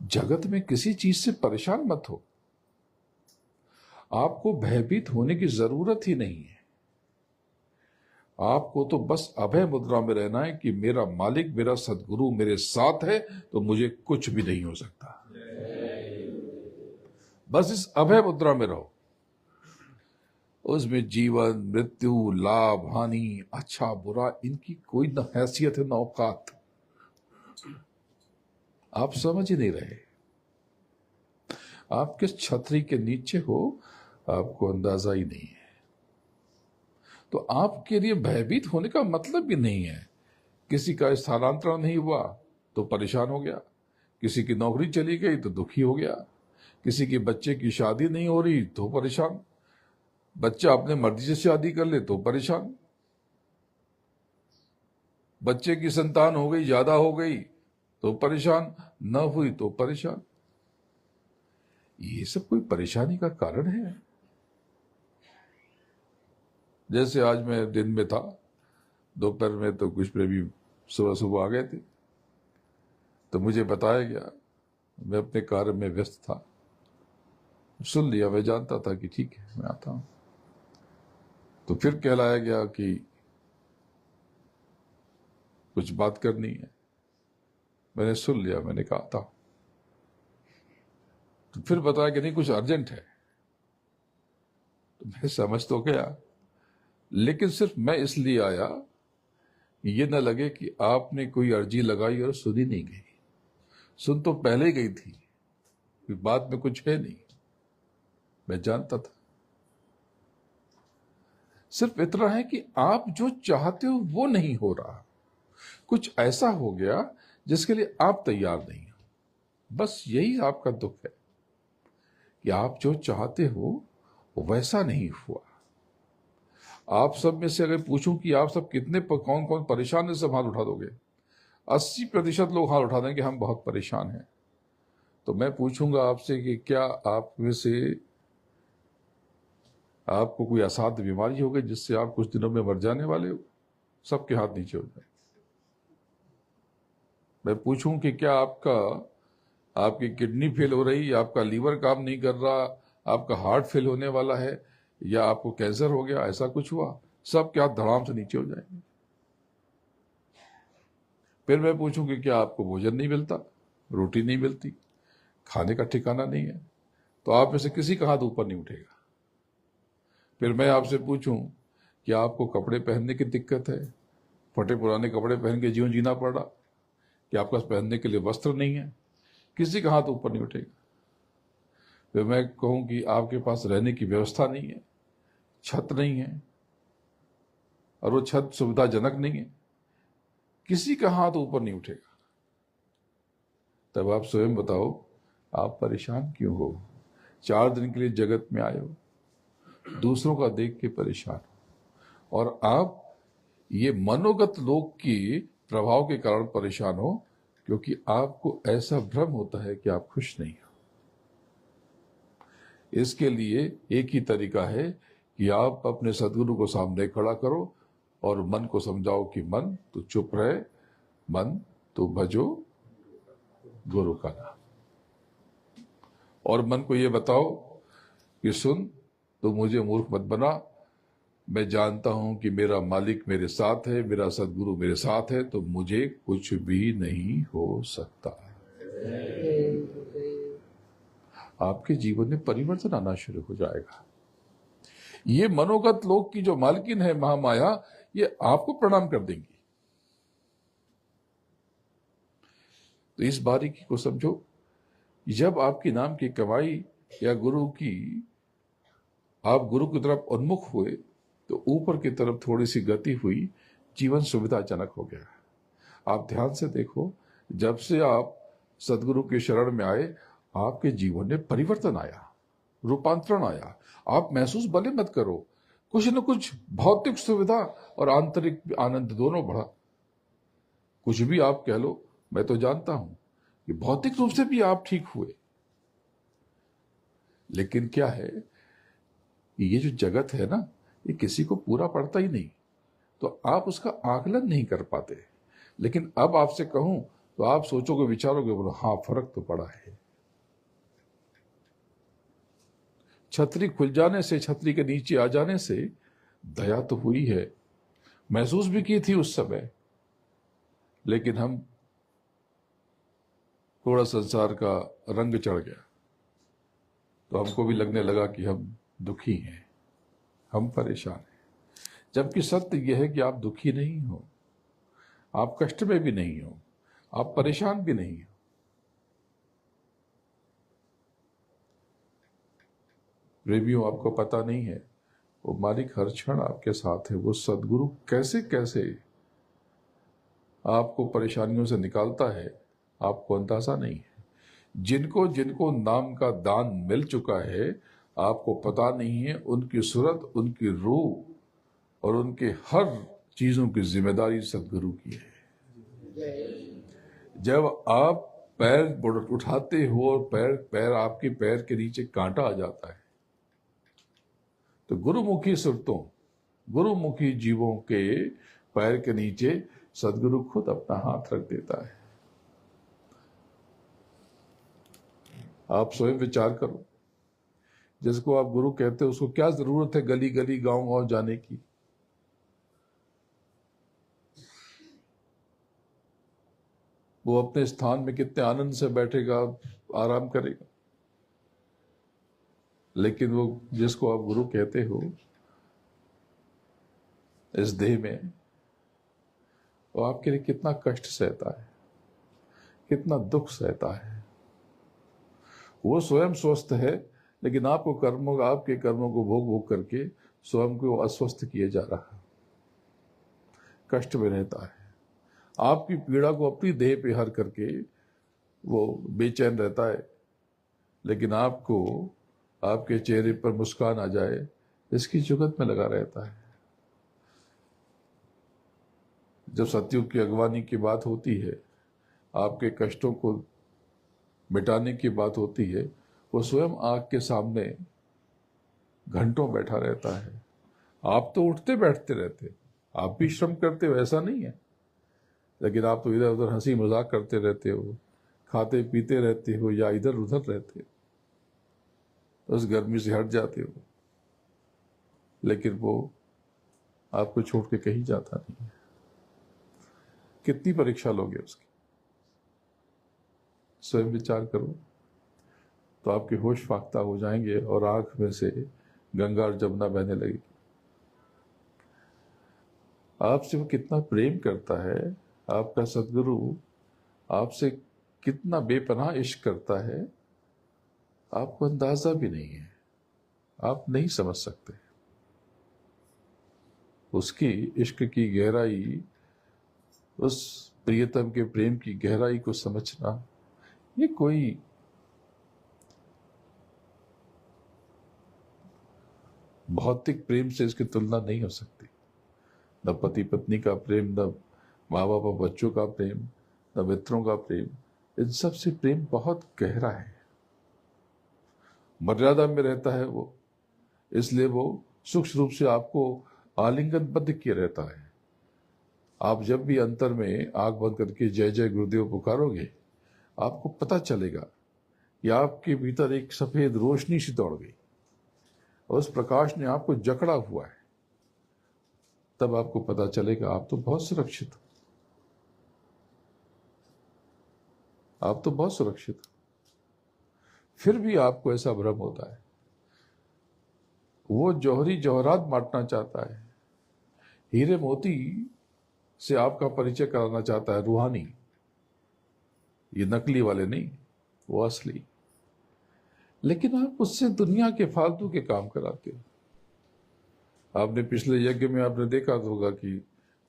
S1: जगत में किसी चीज से परेशान मत हो, आपको भयभीत होने की जरूरत ही नहीं है। आपको तो बस अभय मुद्रा में रहना है कि मेरा मालिक, मेरा सदगुरु मेरे साथ है, तो मुझे कुछ भी नहीं हो सकता। बस इस अभय मुद्रा में रहो। उसमें जीवन, मृत्यु, लाभ, हानि, अच्छा बुरा, इनकी कोई न हैसियत है, न औकात। आप समझ ही नहीं रहे। आप किस छतरी के नीचे हो, आपको अंदाजा ही नहीं है। तो आपके लिए भयभीत होने का मतलब भी नहीं है। किसी का स्थानांतरण नहीं हुआ तो परेशान हो गया, किसी की नौकरी चली गई तो दुखी हो गया, किसी के बच्चे की शादी नहीं हो रही तो परेशान, बच्चा अपने मर्जी से शादी कर ले तो परेशान, बच्चे की संतान हो गई, ज्यादा हो गई तो परेशान, न हुई तो परेशान। ये सब कोई परेशानी का कारण है? जैसे आज मैं दिन में था, दोपहर में तो कुछ प्रेमी सुबह सुबह आ गए थे, तो मुझे बताया गया, मैं अपने कार्य में व्यस्त था, सुन लिया। मैं जानता था कि ठीक है, मैं आता हूं। तो फिर कहलाया गया कि कुछ बात करनी है। मैंने सुन लिया, मैंने कहा था। तो फिर बताया कि नहीं, कुछ अर्जेंट है। तो मैं समझ तो गया, लेकिन सिर्फ मैं इसलिए आया ये न लगे कि आपने कोई अर्जी लगाई और सुनी नहीं गई। सुन तो पहले ही गई थी, बाद में कुछ है नहीं, मैं जानता था। सिर्फ इतना है कि आप जो चाहते हो वो नहीं हो रहा। कुछ ऐसा हो गया जिसके लिए आप तैयार नहीं हो। बस यही आपका दुख है कि आप जो चाहते हो वैसा नहीं हुआ। आप सब में से अगर पूछूं कि आप सब कितने कौन कौन परेशान है, सब हाथ उठा दोगे। 80% लोग हाथ उठा देंगे कि हम बहुत परेशान हैं। तो मैं पूछूंगा आपसे कि क्या आप में से आपको कोई असाध्य बीमारी हो गई जिससे आप कुछ दिनों में मर जाने वाले हो? सबके हाथ नीचे हो जाए। मैं पूछूं कि क्या आपकी किडनी फेल हो रही, आपका लीवर काम नहीं कर रहा, आपका हार्ट फेल होने वाला है, या आपको कैंसर हो गया, ऐसा कुछ हुआ? सब क्या धड़ाम से नीचे हो जाएंगे। फिर मैं पूछूं कि क्या आपको भोजन नहीं मिलता, रोटी नहीं मिलती, खाने का ठिकाना नहीं है, तो आप में से किसी का हाथ ऊपर नहीं उठेगा। फिर मैं आपसे पूछूं कि आपको कपड़े पहनने की दिक्कत है, फटे पुराने कपड़े पहन के जीवन जीना पड़ रहा, कि आपके पास पहनने के लिए वस्त्र नहीं है, किसी का हाथ ऊपर नहीं उठेगा। फिर मैं कहूं कि आपके पास रहने की व्यवस्था नहीं है, छत नहीं है, और वो छत सुविधाजनक नहीं है, किसी का हाथ ऊपर नहीं उठेगा। तब आप स्वयं बताओ, आप परेशान क्यों हो? 4 दिन के लिए जगत में आए हो, दूसरों का देख के परेशान हो, और आप ये मनोगत लोक की प्रभाव के कारण परेशान हो, क्योंकि आपको ऐसा भ्रम होता है कि आप खुश नहीं हो। इसके लिए एक ही तरीका है कि आप अपने सदगुरु को सामने खड़ा करो और मन को समझाओ कि मन तू चुप रहे, मन तू भजो गुरु का नाम। और मन को ये बताओ कि सुन, तो मुझे मूर्ख मत बना, मैं जानता हूं कि मेरा मालिक मेरे साथ है, मेरा सदगुरु मेरे साथ है, तो मुझे कुछ भी नहीं हो सकता। आपके जीवन में परिवर्तन आना शुरू हो जाएगा। ये मनोगत लोक की जो मालकिन है महामाया, ये आपको प्रणाम कर देंगी। तो इस बारीकी को समझो। जब आपकी नाम की कमाई या आप गुरु की तरफ उन्मुख हुए, तो ऊपर की तरफ थोड़ी सी गति हुई, जीवन सुविधाजनक हो गया। आप ध्यान से देखो, जब से आप सदगुरु के शरण में आए, आपके जीवन में परिवर्तन आया, रूपांतरण आया। आप महसूस भले मत करो, कुछ न कुछ भौतिक सुविधा और आंतरिक आनंद दोनों बढ़ा। कुछ भी आप कह लो, मैं तो जानता हूं कि भौतिक रूप से भी आप ठीक हुए। लेकिन क्या है, ये जो जगत है ना, ये किसी को पूरा पड़ता ही नहीं, तो आप उसका आकलन नहीं कर पाते। लेकिन अब आपसे कहूं तो आप सोचोगे, विचारोगे, बोलो हाँ, फर्क तो पड़ा है। छतरी खुल जाने से, छतरी के नीचे आ जाने से दया तो हुई है, महसूस भी की थी उस समय। लेकिन हम थोड़ा संसार का रंग चढ़ गया, तो हमको भी लगने लगा कि हम दुखी हैं, हम परेशान हैं। जबकि सत्य यह है कि आप दुखी नहीं हो, आप कष्ट में भी नहीं हो, आप परेशान भी नहीं हो। प्रेमियों, आपको पता नहीं है, वो मालिक हर क्षण आपके साथ है। वो सदगुरु कैसे कैसे आपको परेशानियों से निकालता है, आपको अंदाजा नहीं है। जिनको जिनको नाम का दान मिल चुका है, आपको पता नहीं है, उनकी सूरत, उनकी रूह और उनके हर चीजों की जिम्मेदारी सदगुरु की है। जब आप पैर उठाते हो और पैर आपके पैर के नीचे कांटा आ जाता है, तो गुरुमुखी सुरतों, गुरुमुखी जीवों के पैर के नीचे सदगुरु खुद अपना हाथ रख देता है। आप स्वयं विचार करो, जिसको आप गुरु कहते हो उसको क्या जरूरत है गली गली गांव गांव जाने की? वो अपने स्थान में कितने आनंद से बैठेगा, आराम करेगा। लेकिन वो जिसको आप गुरु कहते हो इस देह में, वो आपके लिए कितना कष्ट सहता है, कितना दुख सहता है। वो स्वयं स्वस्थ है, लेकिन आपके कर्मों को भोग भोग करके स्वयं को अस्वस्थ किए जा रहा है, कष्ट में रहता है। आपकी पीड़ा को अपनी देह पे हर करके वो बेचैन रहता है, लेकिन आपको आपके चेहरे पर मुस्कान आ जाए इसकी जुगत में लगा रहता है। जब सतयुग की अगवानी की बात होती है, आपके कष्टों को मिटाने की बात होती है, वो स्वयं आग के सामने घंटों बैठा रहता है। आप तो उठते बैठते रहते, आप भी श्रम करते हो, ऐसा नहीं है, लेकिन आप तो इधर उधर हंसी मजाक करते रहते हो, खाते पीते रहते हो या इधर उधर रहते हो, उस गर्मी से हट जाते हो, लेकिन वो आपको छोड़ के कहीं जाता नहीं है। कितनी परीक्षा लोगे उसकी? स्वयं विचार करो तो आपके होश फाख्ता हो जाएंगे और आंख में से गंगा और जमुना बहने लगेगी। आपसे वो कितना प्रेम करता है, आपका सदगुरु आपसे कितना बेपनाह इश्क करता है, आपको अंदाजा भी नहीं है, आप नहीं समझ सकते। उसकी इश्क की गहराई, उस प्रियतम के प्रेम की गहराई को समझना, ये कोई भौतिक प्रेम से इसकी तुलना नहीं हो सकती। न पति पत्नी का प्रेम, न माँ बाप और बच्चों का प्रेम, न मित्रों का प्रेम, इन सब से प्रेम बहुत गहरा है, मर्यादा में रहता है वो, इसलिए वो सूक्ष्म रूप से आपको आलिंगनबद्ध किए रहता है। आप जब भी अंतर में आंख बंद करके जय जय गुरुदेव पुकारोगे, आपको पता चलेगा कि आपके भीतर एक सफेद रोशनी सी दौड़ गई और उस प्रकाश ने आपको जकड़ा हुआ है। तब आपको पता चलेगा आप तो बहुत सुरक्षित हो, आप तो बहुत सुरक्षित हो। फिर भी आपको ऐसा भ्रम होता है। वो जौहरी जौहरात बांटना चाहता है, हीरे मोती से आपका परिचय कराना चाहता है, रूहानी, ये नकली वाले नहीं, वो असली। लेकिन आप उससे दुनिया के फालतू के काम कराते हो। आपने पिछले यज्ञ में आपने देखा तो होगा कि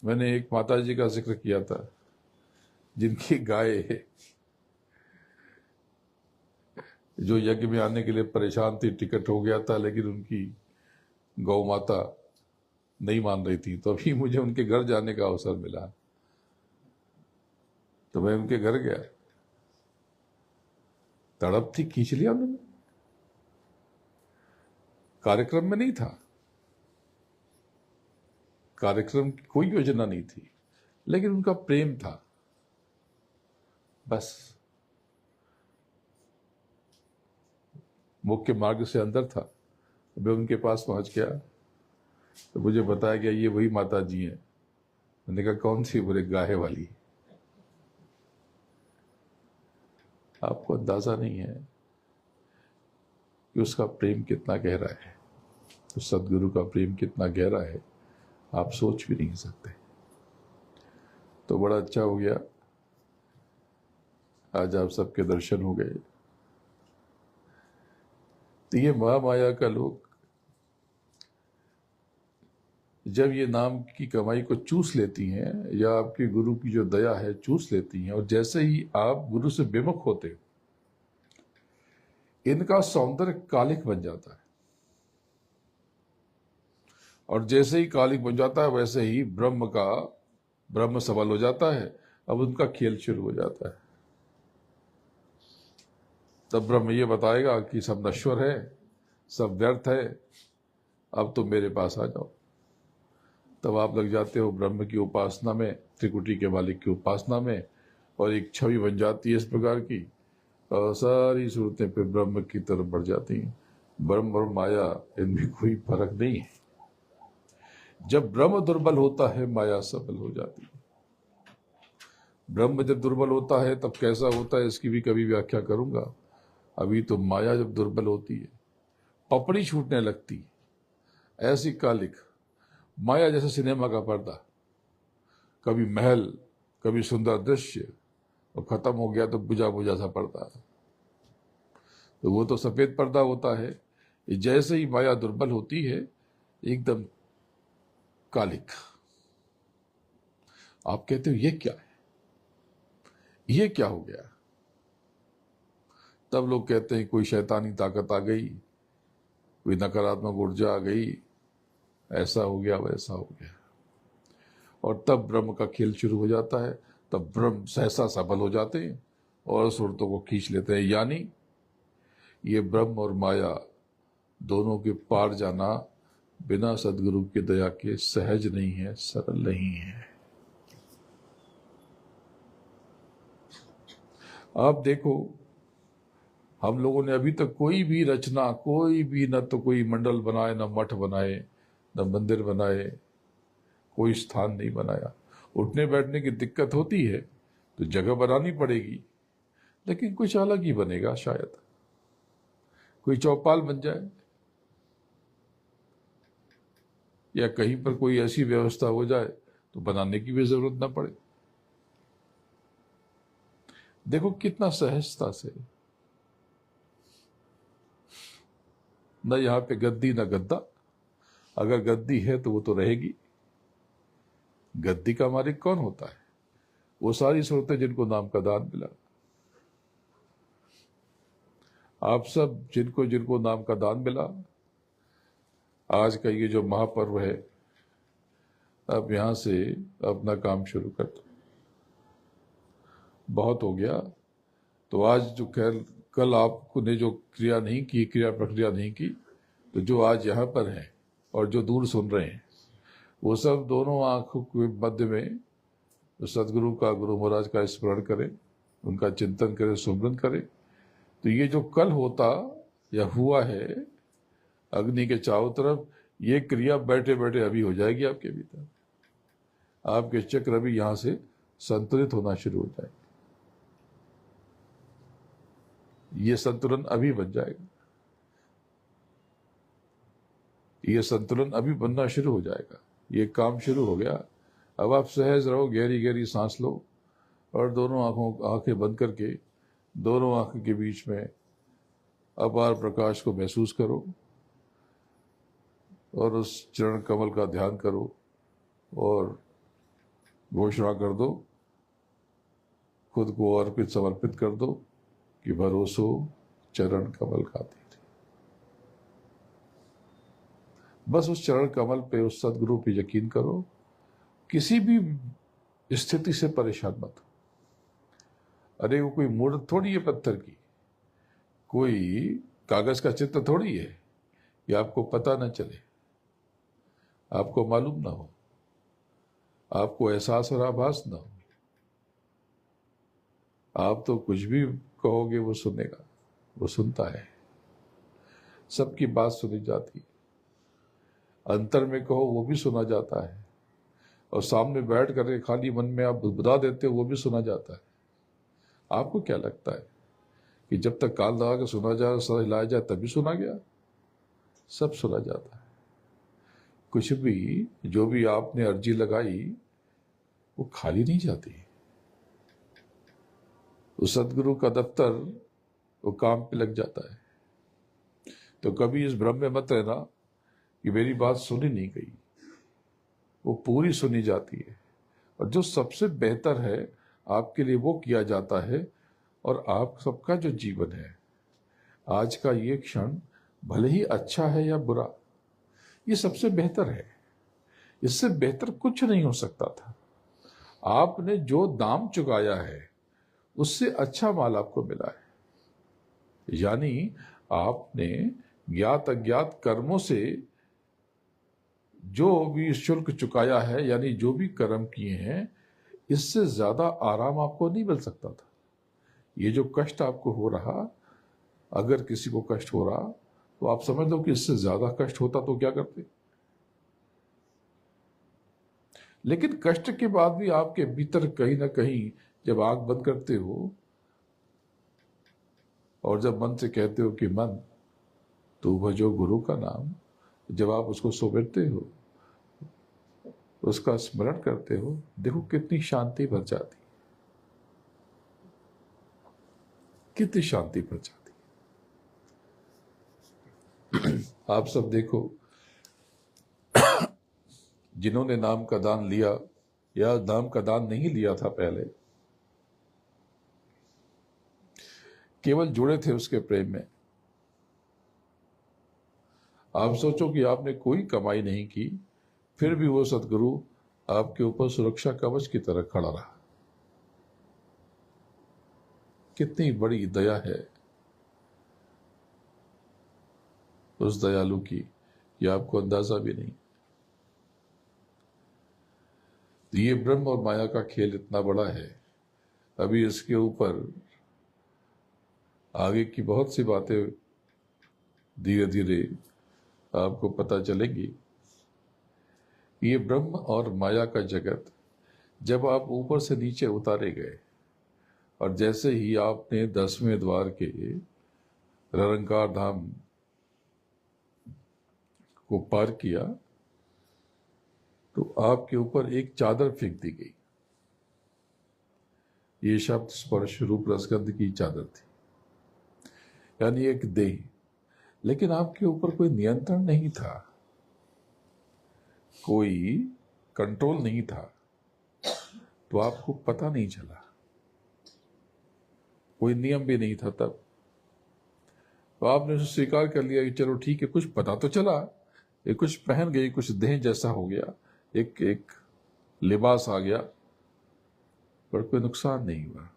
S1: मैंने एक माताजी का जिक्र किया था, जिनकी गाय जो यज्ञ में आने के लिए परेशान थी, टिकट हो गया था, लेकिन उनकी गौ माता नहीं मान रही थी। तो अभी मुझे उनके घर जाने का अवसर मिला, तो मैं उनके घर गया। तड़प थी, खींच लिया उन्होंने। कार्यक्रम में नहीं था, कार्यक्रम की कोई योजना नहीं थी, लेकिन उनका प्रेम था, बस। मुख्य मार्ग से अंदर था। मैं उनके पास पहुंच गया तो मुझे बताया गया ये वही माता जी हैं। मैंने कहा कौन सी? बोले गाहे वाली। आपको अंदाजा नहीं है कि उसका प्रेम कितना गहरा है, तो सदगुरु का प्रेम कितना गहरा है, आप सोच भी नहीं सकते। तो बड़ा अच्छा हो गया आज आप सबके दर्शन हो गए। तो ये महामाया का लोग जब ये नाम की कमाई को चूस लेती हैं, या आपके गुरु की जो दया है चूस लेती हैं, और जैसे ही आप गुरु से विमुख होते हो, इनका सौंदर्य कालिक बन जाता है। और जैसे ही कालिक बन जाता है, वैसे ही ब्रह्म सबल हो जाता है। अब उनका खेल शुरू हो जाता है। तब ब्रह्म ये बताएगा कि सब नश्वर है, सब व्यर्थ है, अब तुम मेरे पास आ जाओ। तब आप लग जाते हो ब्रह्म की उपासना में, त्रिकुटी के मालिक की उपासना में, और एक छवि बन जाती है इस प्रकार की, और सारी सूरतें फिर ब्रह्म की तरफ बढ़ जाती हैं। ब्रह्म और माया इनमें कोई फर्क नहीं है। जब ब्रह्म दुर्बल होता है माया सबल हो जाती है। ब्रह्म जब दुर्बल होता है तब कैसा होता है इसकी भी कभी व्याख्या करूंगा। अभी तो माया जब दुर्बल होती है पपड़ी छूटने लगती है, ऐसी कालिक माया जैसे सिनेमा का पर्दा, कभी महल कभी सुंदर दृश्य, और खत्म हो गया तो बुझा बुझा सा पर्दा। तो वो तो सफेद पर्दा होता है। जैसे ही माया दुर्बल होती है एकदम कालिक। आप कहते हो ये क्या है, ये क्या हो गया? तब लोग कहते हैं कोई शैतानी ताकत आ गई, कोई नकारात्मक ऊर्जा आ गई, ऐसा हो गया वैसा हो गया। और तब ब्रह्म का खेल शुरू हो जाता है। तब ब्रह्म सहसा सबल हो जाते हैं और सूरतों को खींच लेते हैं। यानी ये ब्रह्म और माया दोनों के पार जाना बिना सदगुरु की दया के सहज नहीं है, सरल नहीं है। आप देखो, हम लोगों ने अभी तक कोई भी रचना, कोई भी, न तो कोई मंडल बनाए, न मठ बनाए, न मंदिर बनाए, कोई स्थान नहीं बनाया। उठने बैठने की दिक्कत होती है तो जगह बनानी पड़ेगी, लेकिन कुछ अलग ही बनेगा। शायद कोई चौपाल बन जाए या कहीं पर कोई ऐसी व्यवस्था हो जाए तो बनाने की भी जरूरत ना पड़े। देखो कितना सहजता से, न यहां पे गद्दी न गद्दा। अगर गद्दी है तो वो तो रहेगी। गद्दी का मालिक कौन होता है? वो सारी सूरतें जिनको नाम का दान मिला। आप सब जिनको जिनको नाम का दान मिला, आज का ये जो महापर्व है, अब यहां से अपना काम शुरू कर दो। बहुत हो गया। तो आज जो खैर कल आपने जो क्रिया नहीं की, क्रिया प्रक्रिया नहीं की, तो जो आज यहाँ पर हैं और जो दूर सुन रहे हैं, वो सब दोनों आंखों के मध्य में सदगुरु का, गुरु महाराज का स्मरण करें, उनका चिंतन करें, सुमरन करें। तो ये जो कल होता या हुआ है अग्नि के चारों तरफ, ये क्रिया बैठे बैठे अभी हो जाएगी आपके भीतर। आपके चक्र अभी यहां से संतुलित होना शुरू हो जाएगा। ये संतुलन अभी बन जाएगा। ये संतुलन अभी बनना शुरू हो जाएगा। ये काम शुरू हो गया। अब आप सहज रहो, गहरी गहरी सांस लो और दोनों आंखें बंद करके दोनों आंखों के बीच में अपार प्रकाश को महसूस करो और उस चरण कमल का ध्यान करो और घोषणा कर दो, खुद को अर्पित समर्पित कर दो कि भरोसो चरण कमल का तीर। बस उस चरण कमल पे, उस सदगुरु पे यकीन करो। किसी भी स्थिति से परेशान मत हो। अरे वो कोई मूर्त थोड़ी है पत्थर की, कोई कागज का चित्र थोड़ी है कि आपको पता न चले, आपको मालूम ना हो, आपको एहसास और आभास ना हो। आप तो कुछ भी कहोगे वो सुनेगा, वो सुनता है। सबकी बात सुनी जाती है। अंतर में कहो वो भी सुना जाता है, और सामने बैठ करके खाली मन में आप बुदबुदा देते हो वो भी सुना जाता है। आपको क्या लगता है कि जब तक कान लगा के सुना जाए, सर हिलाया जाए तभी सुना गया? सब सुना जाता है। कुछ भी, जो भी आपने अर्जी लगाई वो खाली नहीं जाती। उस सदगुरु का दफ्तर वो काम पे लग जाता है। तो कभी इस भ्रम में मत रहना कि मेरी बात सुनी नहीं गई। वो पूरी सुनी जाती है, और जो सबसे बेहतर है आपके लिए वो किया जाता है। और आप सबका जो जीवन है, आज का ये क्षण भले ही अच्छा है या बुरा, ये सबसे बेहतर है। इससे बेहतर कुछ नहीं हो सकता था। आपने जो दाम चुकाया है उससे अच्छा माल आपको मिला है। यानी आपने ज्ञात अज्ञात कर्मों से जो भी शुल्क चुकाया है, यानी जो भी कर्म किए हैं, इससे ज्यादा आराम आपको नहीं मिल सकता था। ये जो कष्ट आपको हो रहा, अगर किसी को कष्ट हो रहा तो आप समझ लो कि इससे ज्यादा कष्ट होता तो क्या करते। लेकिन कष्ट के बाद भी आपके भीतर कहीं ना कहीं जब आंख बंद करते हो और जब मन से कहते हो कि मन तू भजो गुरु का नाम, जब आप उसको सुमिरते हो, उसका स्मरण करते हो, देखो कितनी शांति भर जाती, कितनी शांति भर जाती। आप सब देखो, जिन्होंने नाम का दान लिया या नाम का दान नहीं लिया था पहले, केवल जुड़े थे उसके प्रेम में। आप सोचो कि आपने कोई कमाई नहीं की, फिर भी वो सदगुरु आपके ऊपर सुरक्षा कवच की तरह खड़ा रहा। कितनी बड़ी दया है उस दयालु की, ये आपको अंदाजा भी नहीं। ये ब्रह्म और माया का खेल इतना बड़ा है, अभी इसके ऊपर आगे की बहुत सी बातें धीरे धीरे आपको पता चलेगी। ये ब्रह्म और माया का जगत जब आप ऊपर से नीचे उतारे गए और जैसे ही आपने 10वें द्वार के निरंकार धाम को पार किया तो आपके ऊपर एक चादर फेंक दी गई। ये शब्द स्पर्श रूप रसगंध की चादर थी, यानी एक देह। लेकिन आपके ऊपर कोई नियंत्रण नहीं था, कोई कंट्रोल नहीं था, तो आपको पता नहीं चला। कोई नियम भी नहीं था तब, तो आपने उसे स्वीकार कर लिया कि चलो ठीक है, कुछ पता तो चला, ये कुछ पहन गई, कुछ देह जैसा हो गया, एक लिबास आ गया, पर कोई नुकसान नहीं हुआ।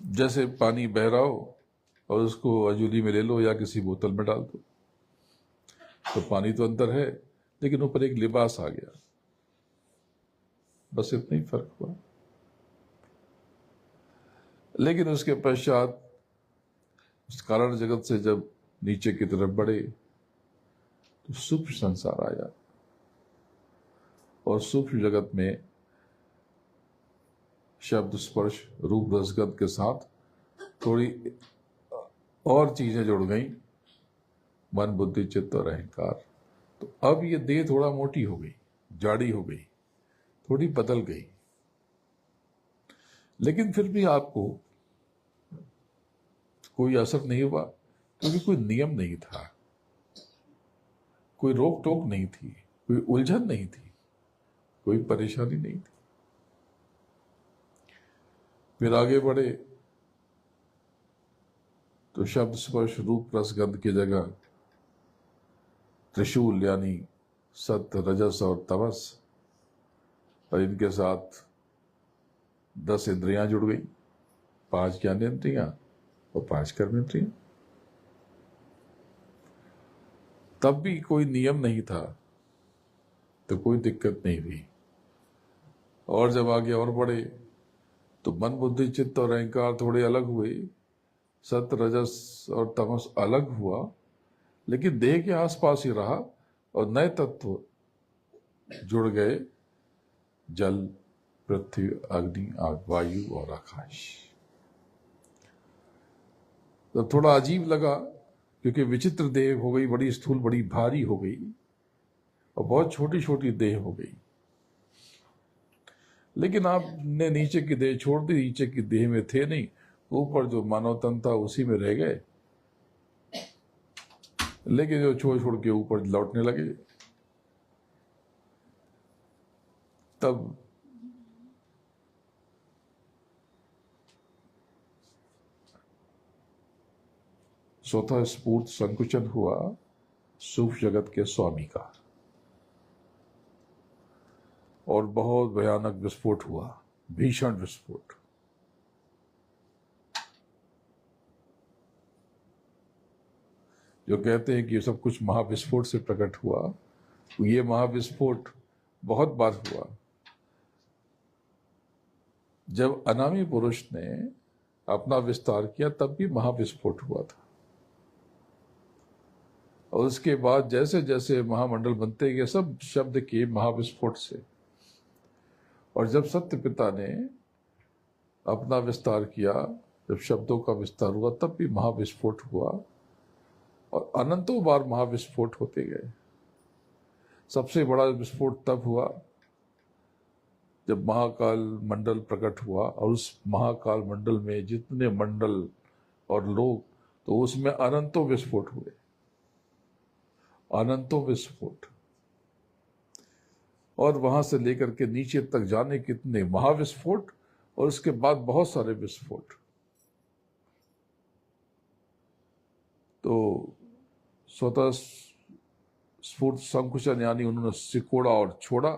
S1: जैसे पानी बह रहा हो और उसको अजूली में ले लो या किसी बोतल में डाल दो, तो पानी तो अंदर है लेकिन ऊपर एक लिबास आ गया, बस इतना ही फर्क हुआ। लेकिन उसके पश्चात उस कारण जगत से जब नीचे की तरफ बढ़े तो सूक्ष्म संसार आया, और सूक्ष्म जगत में शब्द स्पर्श रूप रसगंध के साथ थोड़ी और चीजें जुड़ गई, मन बुद्धि चित्त और अहंकार। तो अब ये देह थोड़ा मोटी हो गई, जाड़ी हो गई, थोड़ी बदल गई। लेकिन फिर भी आपको कोई असर नहीं हुआ, क्योंकि कोई नियम नहीं था, कोई रोक टोक नहीं थी, कोई उलझन नहीं थी, कोई परेशानी नहीं थी। फिर आगे बढ़े तो शब्द स्पर्श रूप रसगंध की जगह त्रिशूल यानी सत्य रजस और तमस, और इनके साथ 10 इंद्रियां जुड़ गई, 5 ज्ञानेंद्रियां और 5 कर्मेंद्रियां। तब भी कोई नियम नहीं था, तो कोई दिक्कत नहीं हुई। और जब आगे और बढ़े तो मन बुद्धि चित्त और अहंकार थोड़े अलग हुए, सत्य रजस और तमस अलग हुआ, लेकिन देह के आसपास ही रहा, और नए तत्व जुड़ गए, जल पृथ्वी अग्नि वायु और आकाश। तो थोड़ा अजीब लगा, क्योंकि विचित्र देह हो गई, बड़ी स्थूल, बड़ी भारी हो गई, और बहुत छोटी छोटी देह हो गई। लेकिन आपने नीचे की देह छोड़ दी, नीचे की देह में थे नहीं, ऊपर जो मानव तन था उसी में रह गए। लेकिन जो छोड़ छोड़ के ऊपर लौटने लगे, तब स्वतः स्फूर्त संकुचन हुआ सूक्ष्म जगत के स्वामी का, और बहुत भयानक विस्फोट हुआ, भीषण विस्फोट। जो कहते हैं कि ये सब कुछ महाविस्फोट से प्रकट हुआ, ये महाविस्फोट बहुत बार हुआ, जब अनामी पुरुष ने अपना विस्तार किया तब भी महाविस्फोट हुआ था, और उसके बाद जैसे जैसे महामंडल बनते गए सब शब्द किए महाविस्फोट से। और जब सत्य पिता ने अपना विस्तार किया, जब शब्दों का विस्तार हुआ, तब भी महाविस्फोट हुआ, और अनंतों बार महाविस्फोट होते गए। सबसे बड़ा विस्फोट तब हुआ जब महाकाल मंडल प्रकट हुआ, और उस महाकाल मंडल में जितने मंडल और लोग, तो उसमें अनंतों विस्फोट हुए, अनंतों विस्फोट। और वहां से लेकर के नीचे तक जाने कितने महाविस्फोट, और उसके बाद बहुत सारे विस्फोट। तो स्वतः स्फूर्त संकुचन, यानी उन्होंने सिकोड़ा और छोड़ा,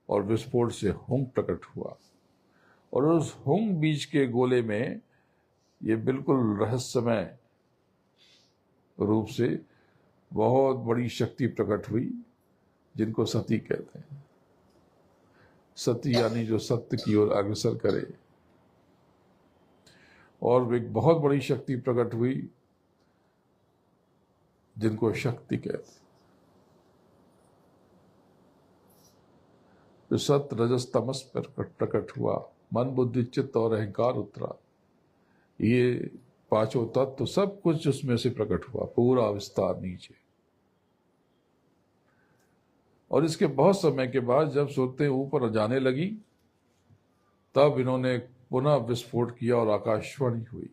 S1: और विस्फोट से हुंग प्रकट हुआ। और उस हुंग बीज के गोले में ये बिल्कुल रहस्यमय रूप से बहुत बड़ी शक्ति प्रकट हुई, जिनको सती कहते हैं। सती यानी जो सत्य की ओर अग्रसर करे। और एक बहुत बड़ी शक्ति प्रकट हुई जिनको शक्ति कहते हैं। जो सत्य रजस तमस पर प्रकट हुआ, मन बुद्धि चित्त और अहंकार उतरा, ये पांचों तत्व सब कुछ उसमें से प्रकट हुआ, पूरा विस्तार नीचे। और इसके बहुत समय के बाद जब सुरतें ऊपर जाने लगी, तब इन्होंने पुनः विस्फोट किया और आकाशवाणी हुई,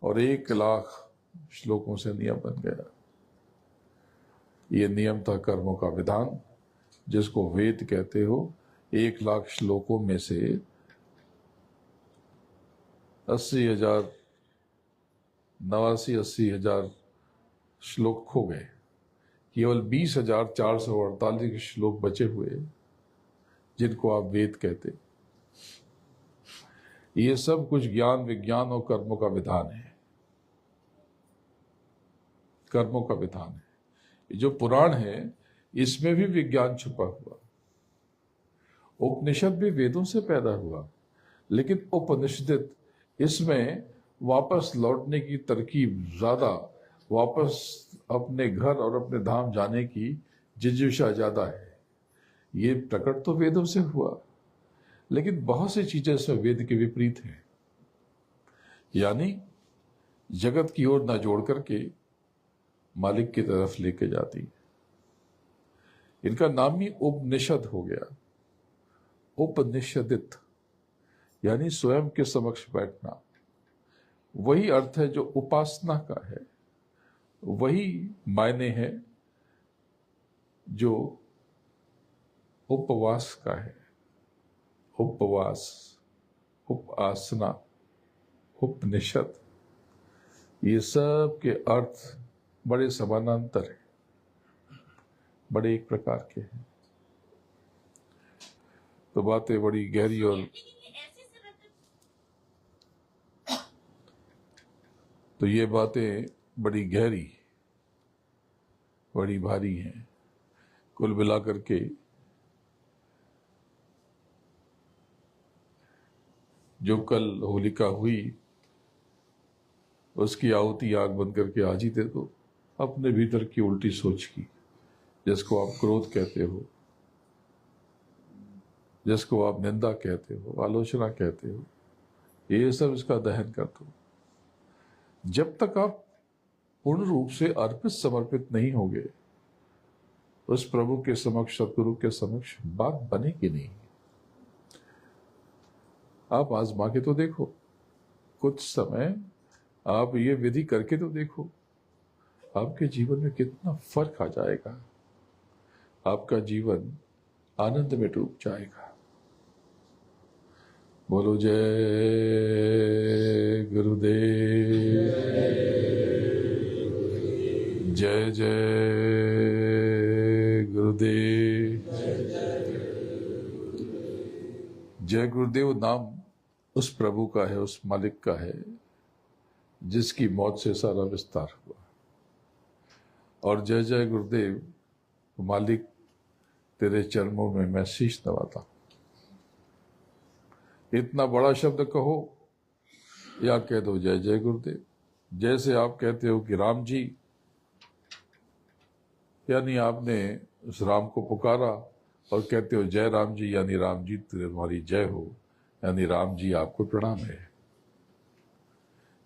S1: और 1,00,000 श्लोकों से नियम बन गया। ये नियम था कर्मों का विधान, जिसको वेद कहते हो। 1,00,000 श्लोकों में से 80,000 80,000 श्लोक खो गए। केवल 20,448 श्लोक बचे हुए, जिनको आप वेद कहते। ये सब कुछ ज्ञान विज्ञान और कर्मों का विधान है, कर्मों का विधान है। जो पुराण है इसमें भी विज्ञान छुपा हुआ। उपनिषद भी वेदों से पैदा हुआ, लेकिन उपनिषद इसमें वापस लौटने की तरकीब ज्यादा, वापस अपने घर और अपने धाम जाने की जिज्ञासा ज्यादा है। ये प्रकट तो वेदों से हुआ, लेकिन बहुत सी चीजें इसमें वेद के विपरीत हैं, यानी जगत की ओर न जोड़ करके मालिक की तरफ लेके जाती। इनका नाम ही उपनिषद हो गया। उपनिषदित यानी स्वयं के समक्ष बैठना। वही अर्थ है जो उपासना का है, वही मायने है जो उपवास का है। उपवास, उपासना, उपनिषद, ये सब के अर्थ बड़े समानांतर हैं, बड़े एक प्रकार के हैं। तो बातें बड़ी गहरी और तो ये बातें बड़ी गहरी, बड़ी भारी हैं। कुल मिलाकर के जो कल होलिका हुई, उसकी आहुति आग बन करके आज ही दे दो अपने भीतर की उल्टी सोच की, जिसको आप क्रोध कहते हो, जिसको आप निंदा कहते हो, आलोचना कहते हो, ये सब इसका दहन कर दो। जब तक आप पूर्ण रूप से अर्पित समर्पित नहीं होगे, उस प्रभु के समक्ष, सतगुरु के समक्ष बात बनेगी नहीं। आप आजमा के तो देखो, कुछ समय आप ये विधि करके तो देखो, आपके जीवन में कितना फर्क आ जाएगा। आपका जीवन आनंद में डूब जाएगा। बोलो जय गुरुदेव, जय जय गुरुदेव। जय गुरुदेव नाम उस प्रभु का है, उस मालिक का है, जिसकी मौत से सारा विस्तार हुआ। और जय जय गुरुदेव, मालिक तेरे चरणों में मैं शीश नवाता हूं। इतना बड़ा शब्द कहो या कह दो जय जय गुरुदेव। जैसे आप कहते हो कि राम जी, यानी आपने उस राम को पुकारा और कहते हो जय राम जी, यानी राम जी तुम्हारी जय हो, यानी राम जी आपको प्रणाम है।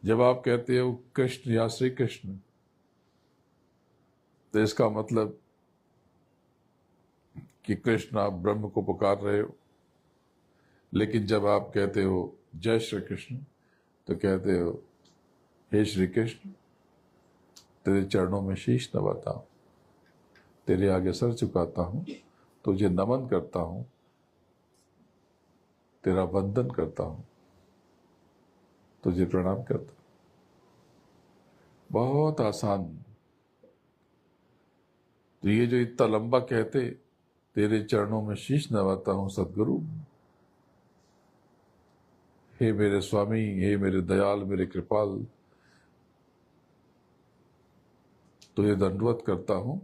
S1: जब आप कहते हो कृष्ण या श्री कृष्ण, तो इसका मतलब कि कृष्ण आप ब्रह्म को पुकार रहे हो। लेकिन जब आप कहते हो जय श्री कृष्ण, तो कहते हो हे श्री कृष्ण, तेरे चरणों में शीश नवाता हूं, तेरे आगे सर झुकाता हूं, तुझे नमन करता हूं, तेरा वंदन करता हूं, तुझे प्रणाम करता हूं। बहुत आसान। तो ये जो इतना लंबा कहते, तेरे चरणों में शीश नवाता हूं सदगुरु, हे मेरे स्वामी, हे मेरे दयाल, मेरे कृपाल, तुझे दंडवत करता हूं।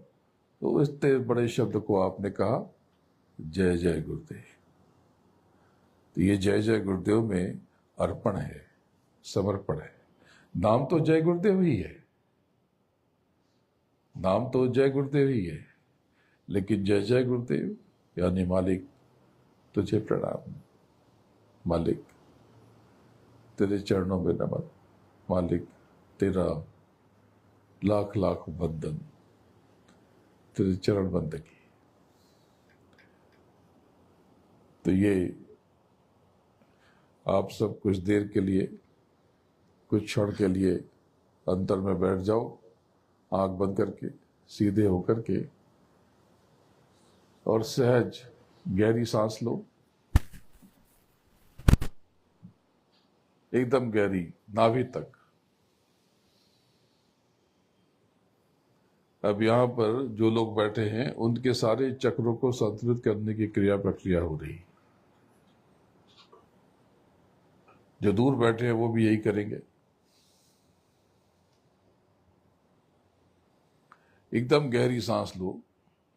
S1: तो इतने बड़े शब्द को आपने कहा जय जय गुरुदेव। तो ये जय जय गुरुदेव में अर्पण है, समर्पण है। नाम तो जय गुरुदेव ही है, नाम तो जय गुरुदेव ही है, लेकिन जय जय गुरुदेव यानी मालिक तुझे प्रणाम, मालिक तेरे चरणों में नमन, मालिक तेरा लाख लाख वंदन, तेरे चरण बंदगी। तो ये आप सब कुछ देर के लिए, कुछ क्षण के लिए अंतर में बैठ जाओ, आंख बंद करके, सीधे होकर के, और सहज गहरी सांस लो, एकदम गहरी, नाभि तक। अब यहां पर जो लोग बैठे हैं उनके सारे चक्रों को संतुलित करने की क्रिया प्रक्रिया हो रही। जो दूर बैठे हैं वो भी यही करेंगे। एकदम गहरी सांस लो,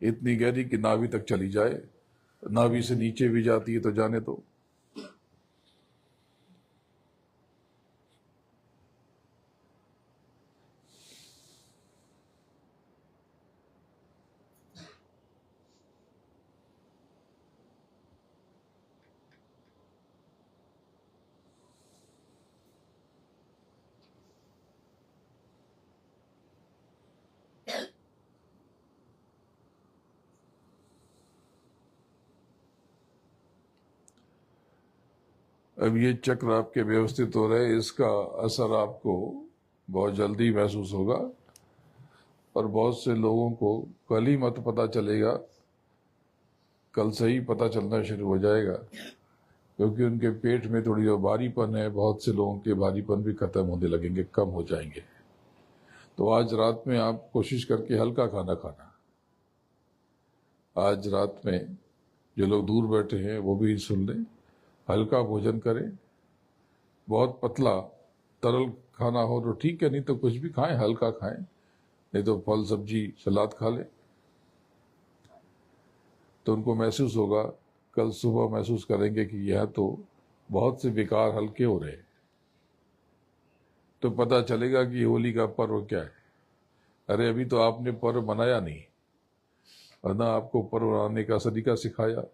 S1: इतनी गहरी कि नाभि तक चली जाए, नाभि से नीचे भी जाती है तो जाने दो। अब ये चक्र आपके व्यवस्थित हो रहे, इसका असर आपको बहुत जल्दी महसूस होगा। और बहुत से लोगों को कल ही मत पता चलेगा, कल से ही पता चलना शुरू हो जाएगा, क्योंकि उनके पेट में थोड़ी जो भारीपन है, बहुत से लोगों के भारीपन भी खत्म होने लगेंगे, कम हो जाएंगे। तो आज रात में आप कोशिश करके हल्का खाना खाना। आज रात में जो लोग दूर बैठे हैं वो भी सुन लें, हल्का भोजन करें, बहुत पतला तरल खाना हो तो ठीक है, नहीं तो कुछ भी खाएं, हल्का खाएं, नहीं तो फल सब्जी सलाद खा लें। तो उनको महसूस होगा, कल सुबह महसूस करेंगे कि यह तो बहुत से विकार हल्के हो रहे हैं। तो पता चलेगा कि होली का पर्व क्या है। अरे अभी तो आपने पर्व मनाया नहीं, वरना आपको पर्व मनाने का सलीका सिखाया,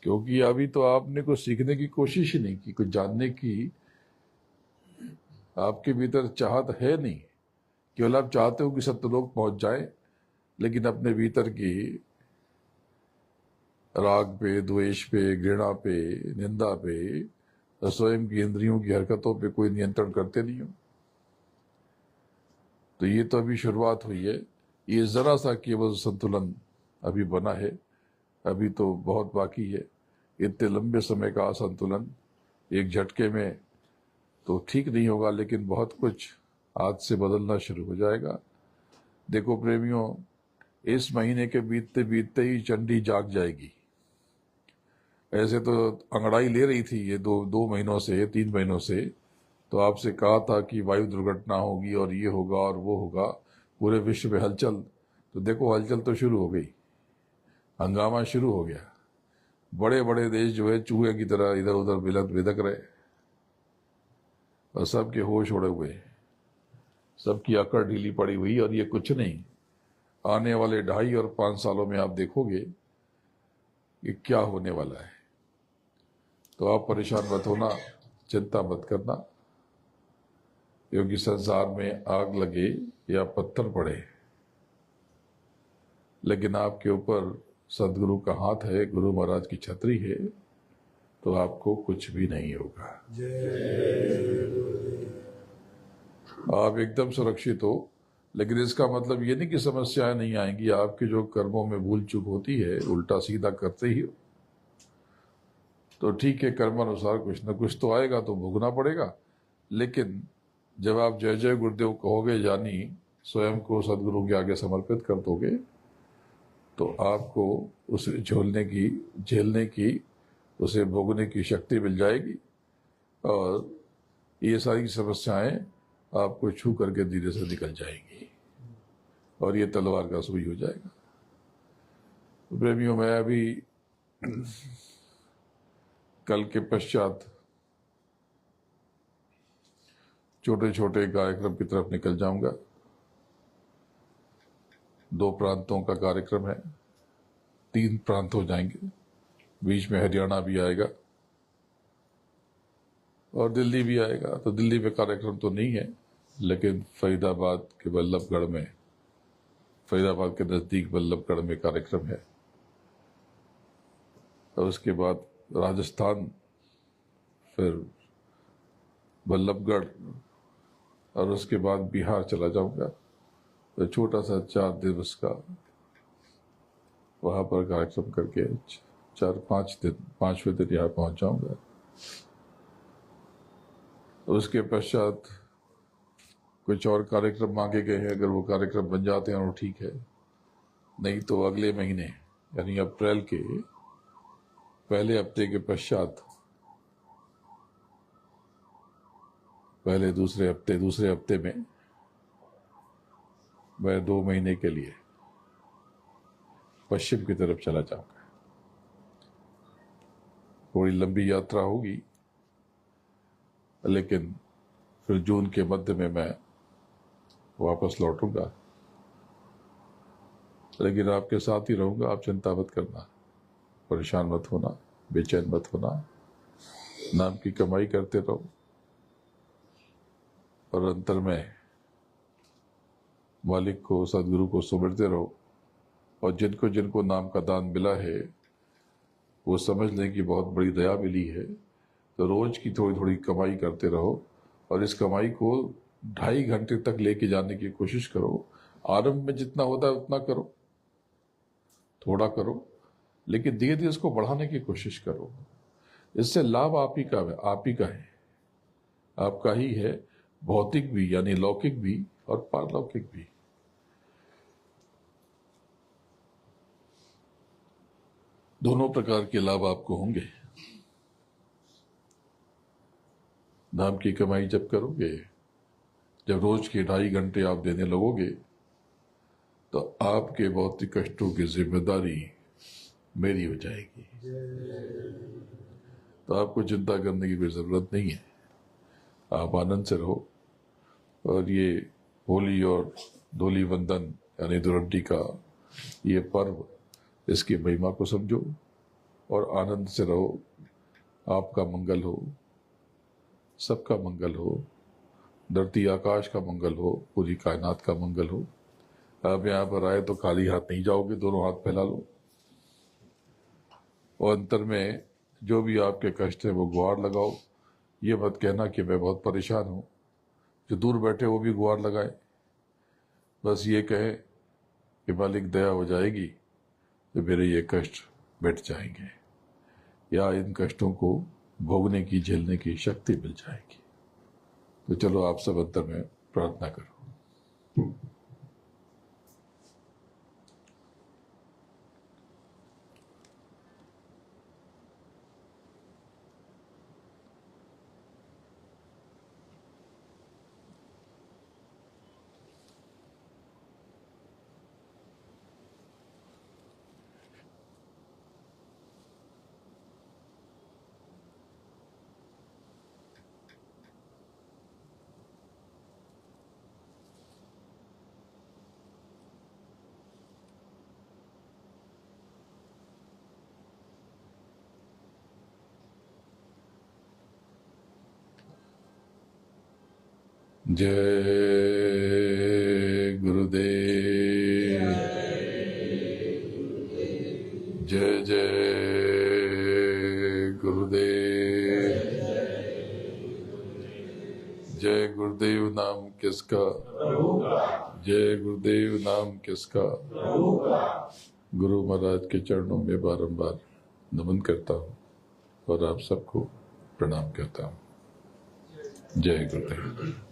S1: क्योंकि अभी तो आपने कुछ सीखने की कोशिश ही नहीं की, कुछ जानने की आपके भीतर चाहत है नहीं। केवल आप चाहते हो कि सत्यलोक पहुंच जाए, लेकिन अपने भीतर की राग पे, द्वेष पे, घृणा पे, निंदा पे, स्वयं की इंद्रियों की हरकतों पे कोई नियंत्रण करते नहीं हो। तो ये तो अभी शुरुआत हुई है, ये जरा सा केवल संतुलन अभी बना है, अभी तो बहुत बाकी है। इतने लंबे समय का असंतुलन एक झटके में तो ठीक नहीं होगा, लेकिन बहुत कुछ आज से बदलना शुरू हो जाएगा। देखो प्रेमियों, इस महीने के बीतते बीतते ही चंडी जाग जाएगी। ऐसे तो अंगड़ाई ले रही थी ये दो महीनों से, 3 महीनों से, तो आपसे कहा था कि वायु दुर्घटना होगी और ये होगा और वो होगा, पूरे विश्व में हलचल। तो देखो हलचल तो शुरू हो गई, हंगामा शुरू हो गया। बड़े बड़े देश जो है चूहे की तरह इधर उधर बिदक रहे और सबके होश उड़े हुए, सबकी अकड़ ढीली पड़ी हुई। और ये कुछ नहीं, आने वाले 2.5 और 5 सालों में आप देखोगे कि क्या होने वाला है। तो आप परेशान मत होना, चिंता मत करना, क्योंकि संसार में आग लगे या पत्थर पड़े, लेकिन आपके ऊपर सदगुरु का हाथ है, गुरु महाराज की छतरी है, तो आपको कुछ भी नहीं होगा। आप एकदम सुरक्षित हो। लेकिन इसका मतलब ये नहीं कि समस्याएं नहीं आएंगी। आपके जो कर्मों में भूल चूक होती है, उल्टा सीधा करते ही हो, तो ठीक है, कर्मानुसार कुछ न कुछ तो आएगा, तो भोगना पड़ेगा। लेकिन जब आप जय जय गुरुदेव कहोगे, यानी स्वयं को सदगुरु के आगे समर्पित कर दोगे, तो आपको उसे झेलने की, उसे भोगने की शक्ति मिल जाएगी। और ये सारी समस्याएं आपको छू करके धीरे से निकल जाएंगी और ये तलवार का सुई हो जाएगा। तो प्रेमियों, मैं अभी कल के पश्चात छोटे छोटे कार्यक्रम की तरफ निकल जाऊंगा। 2 प्रांतों का कार्यक्रम है, 3 प्रांत हो जाएंगे, बीच में हरियाणा भी आएगा और दिल्ली भी आएगा। तो दिल्ली में कार्यक्रम तो नहीं है, लेकिन फरीदाबाद के बल्लभगढ़ में, फरीदाबाद के नज़दीक बल्लभगढ़ में कार्यक्रम है। और उसके बाद राजस्थान, फिर बल्लभगढ़, और उसके बाद बिहार चला जाऊंगा। तो छोटा सा 4 दिवस का वहां पर कार्यक्रम करके 4-5 दिन, 5वें दिन यहाँ पहुंच जाऊंगा। उसके पश्चात कुछ और कार्यक्रम मांगे गए हैं, अगर वो कार्यक्रम बन जाते हैं और ठीक है, नहीं तो अगले महीने यानी अप्रैल के पहले हफ्ते के पश्चात, दूसरे हफ्ते में मैं 2 महीने के लिए पश्चिम की तरफ चला जाऊंगा। थोड़ी लंबी यात्रा होगी, लेकिन फिर जून के मध्य में मैं वापस लौटूंगा। लेकिन आपके साथ ही रहूंगा, आप चिंता मत करना, परेशान मत होना, बेचैन मत होना। नाम की कमाई करते रहो और अंतर में मालिक को, सदगुरु को सुमिरते रहो। और जिनको जिनको नाम का दान मिला है, वो समझ लें कि बहुत बड़ी दया मिली है। तो रोज की थोड़ी थोड़ी कमाई करते रहो और इस कमाई को 2.5 घंटे तक लेके जाने की कोशिश करो। आरंभ में जितना होता है उतना करो, थोड़ा करो, लेकिन धीरे धीरे इसको बढ़ाने की कोशिश करो। इससे लाभ आप ही का है, आपका ही है, भौतिक भी यानी लौकिक भी और पारलौकिक भी। दोनों प्रकार के लाभ आपको होंगे। नाम की कमाई जब करोगे, जब रोज के 2.5 घंटे आप देने लगोगे, तो आपके भौतिक कष्टों की जिम्मेदारी मेरी हो जाएगी। तो आपको चिंता करने की कोई जरूरत नहीं है, आप आनंद से रहो। और ये होली और धूली वंदन यानी धुरंडी का ये पर्व, इसकी महिमा को समझो और आनंद से रहो। आपका मंगल हो, सबका मंगल हो, धरती आकाश का मंगल हो, पूरी कायनात का मंगल हो। आप यहाँ पर आए तो खाली हाथ नहीं जाओगे, दोनों हाथ फैला लो और अंतर में जो भी आपके कष्ट है वो गुहार लगाओ। ये मत कहना कि मैं बहुत परेशान हूँ। जो दूर बैठे वो भी गुहार लगाए, बस ये कहे कि मालिक दया हो जाएगी तो मेरे ये कष्ट मिट जाएंगे, या इन कष्टों को भोगने की, झेलने की शक्ति मिल जाएगी। तो चलो आप सब अंतर में प्रार्थना करो। जय गुरुदेव, जय जय गुरुदेव। जय गुरुदेव नाम किसका, जय गुरुदेव नाम किसका। गुरु महाराज के चरणों में बारंबार नमन करता हूँ और आप सबको प्रणाम करता हूँ। जय गुरुदेव।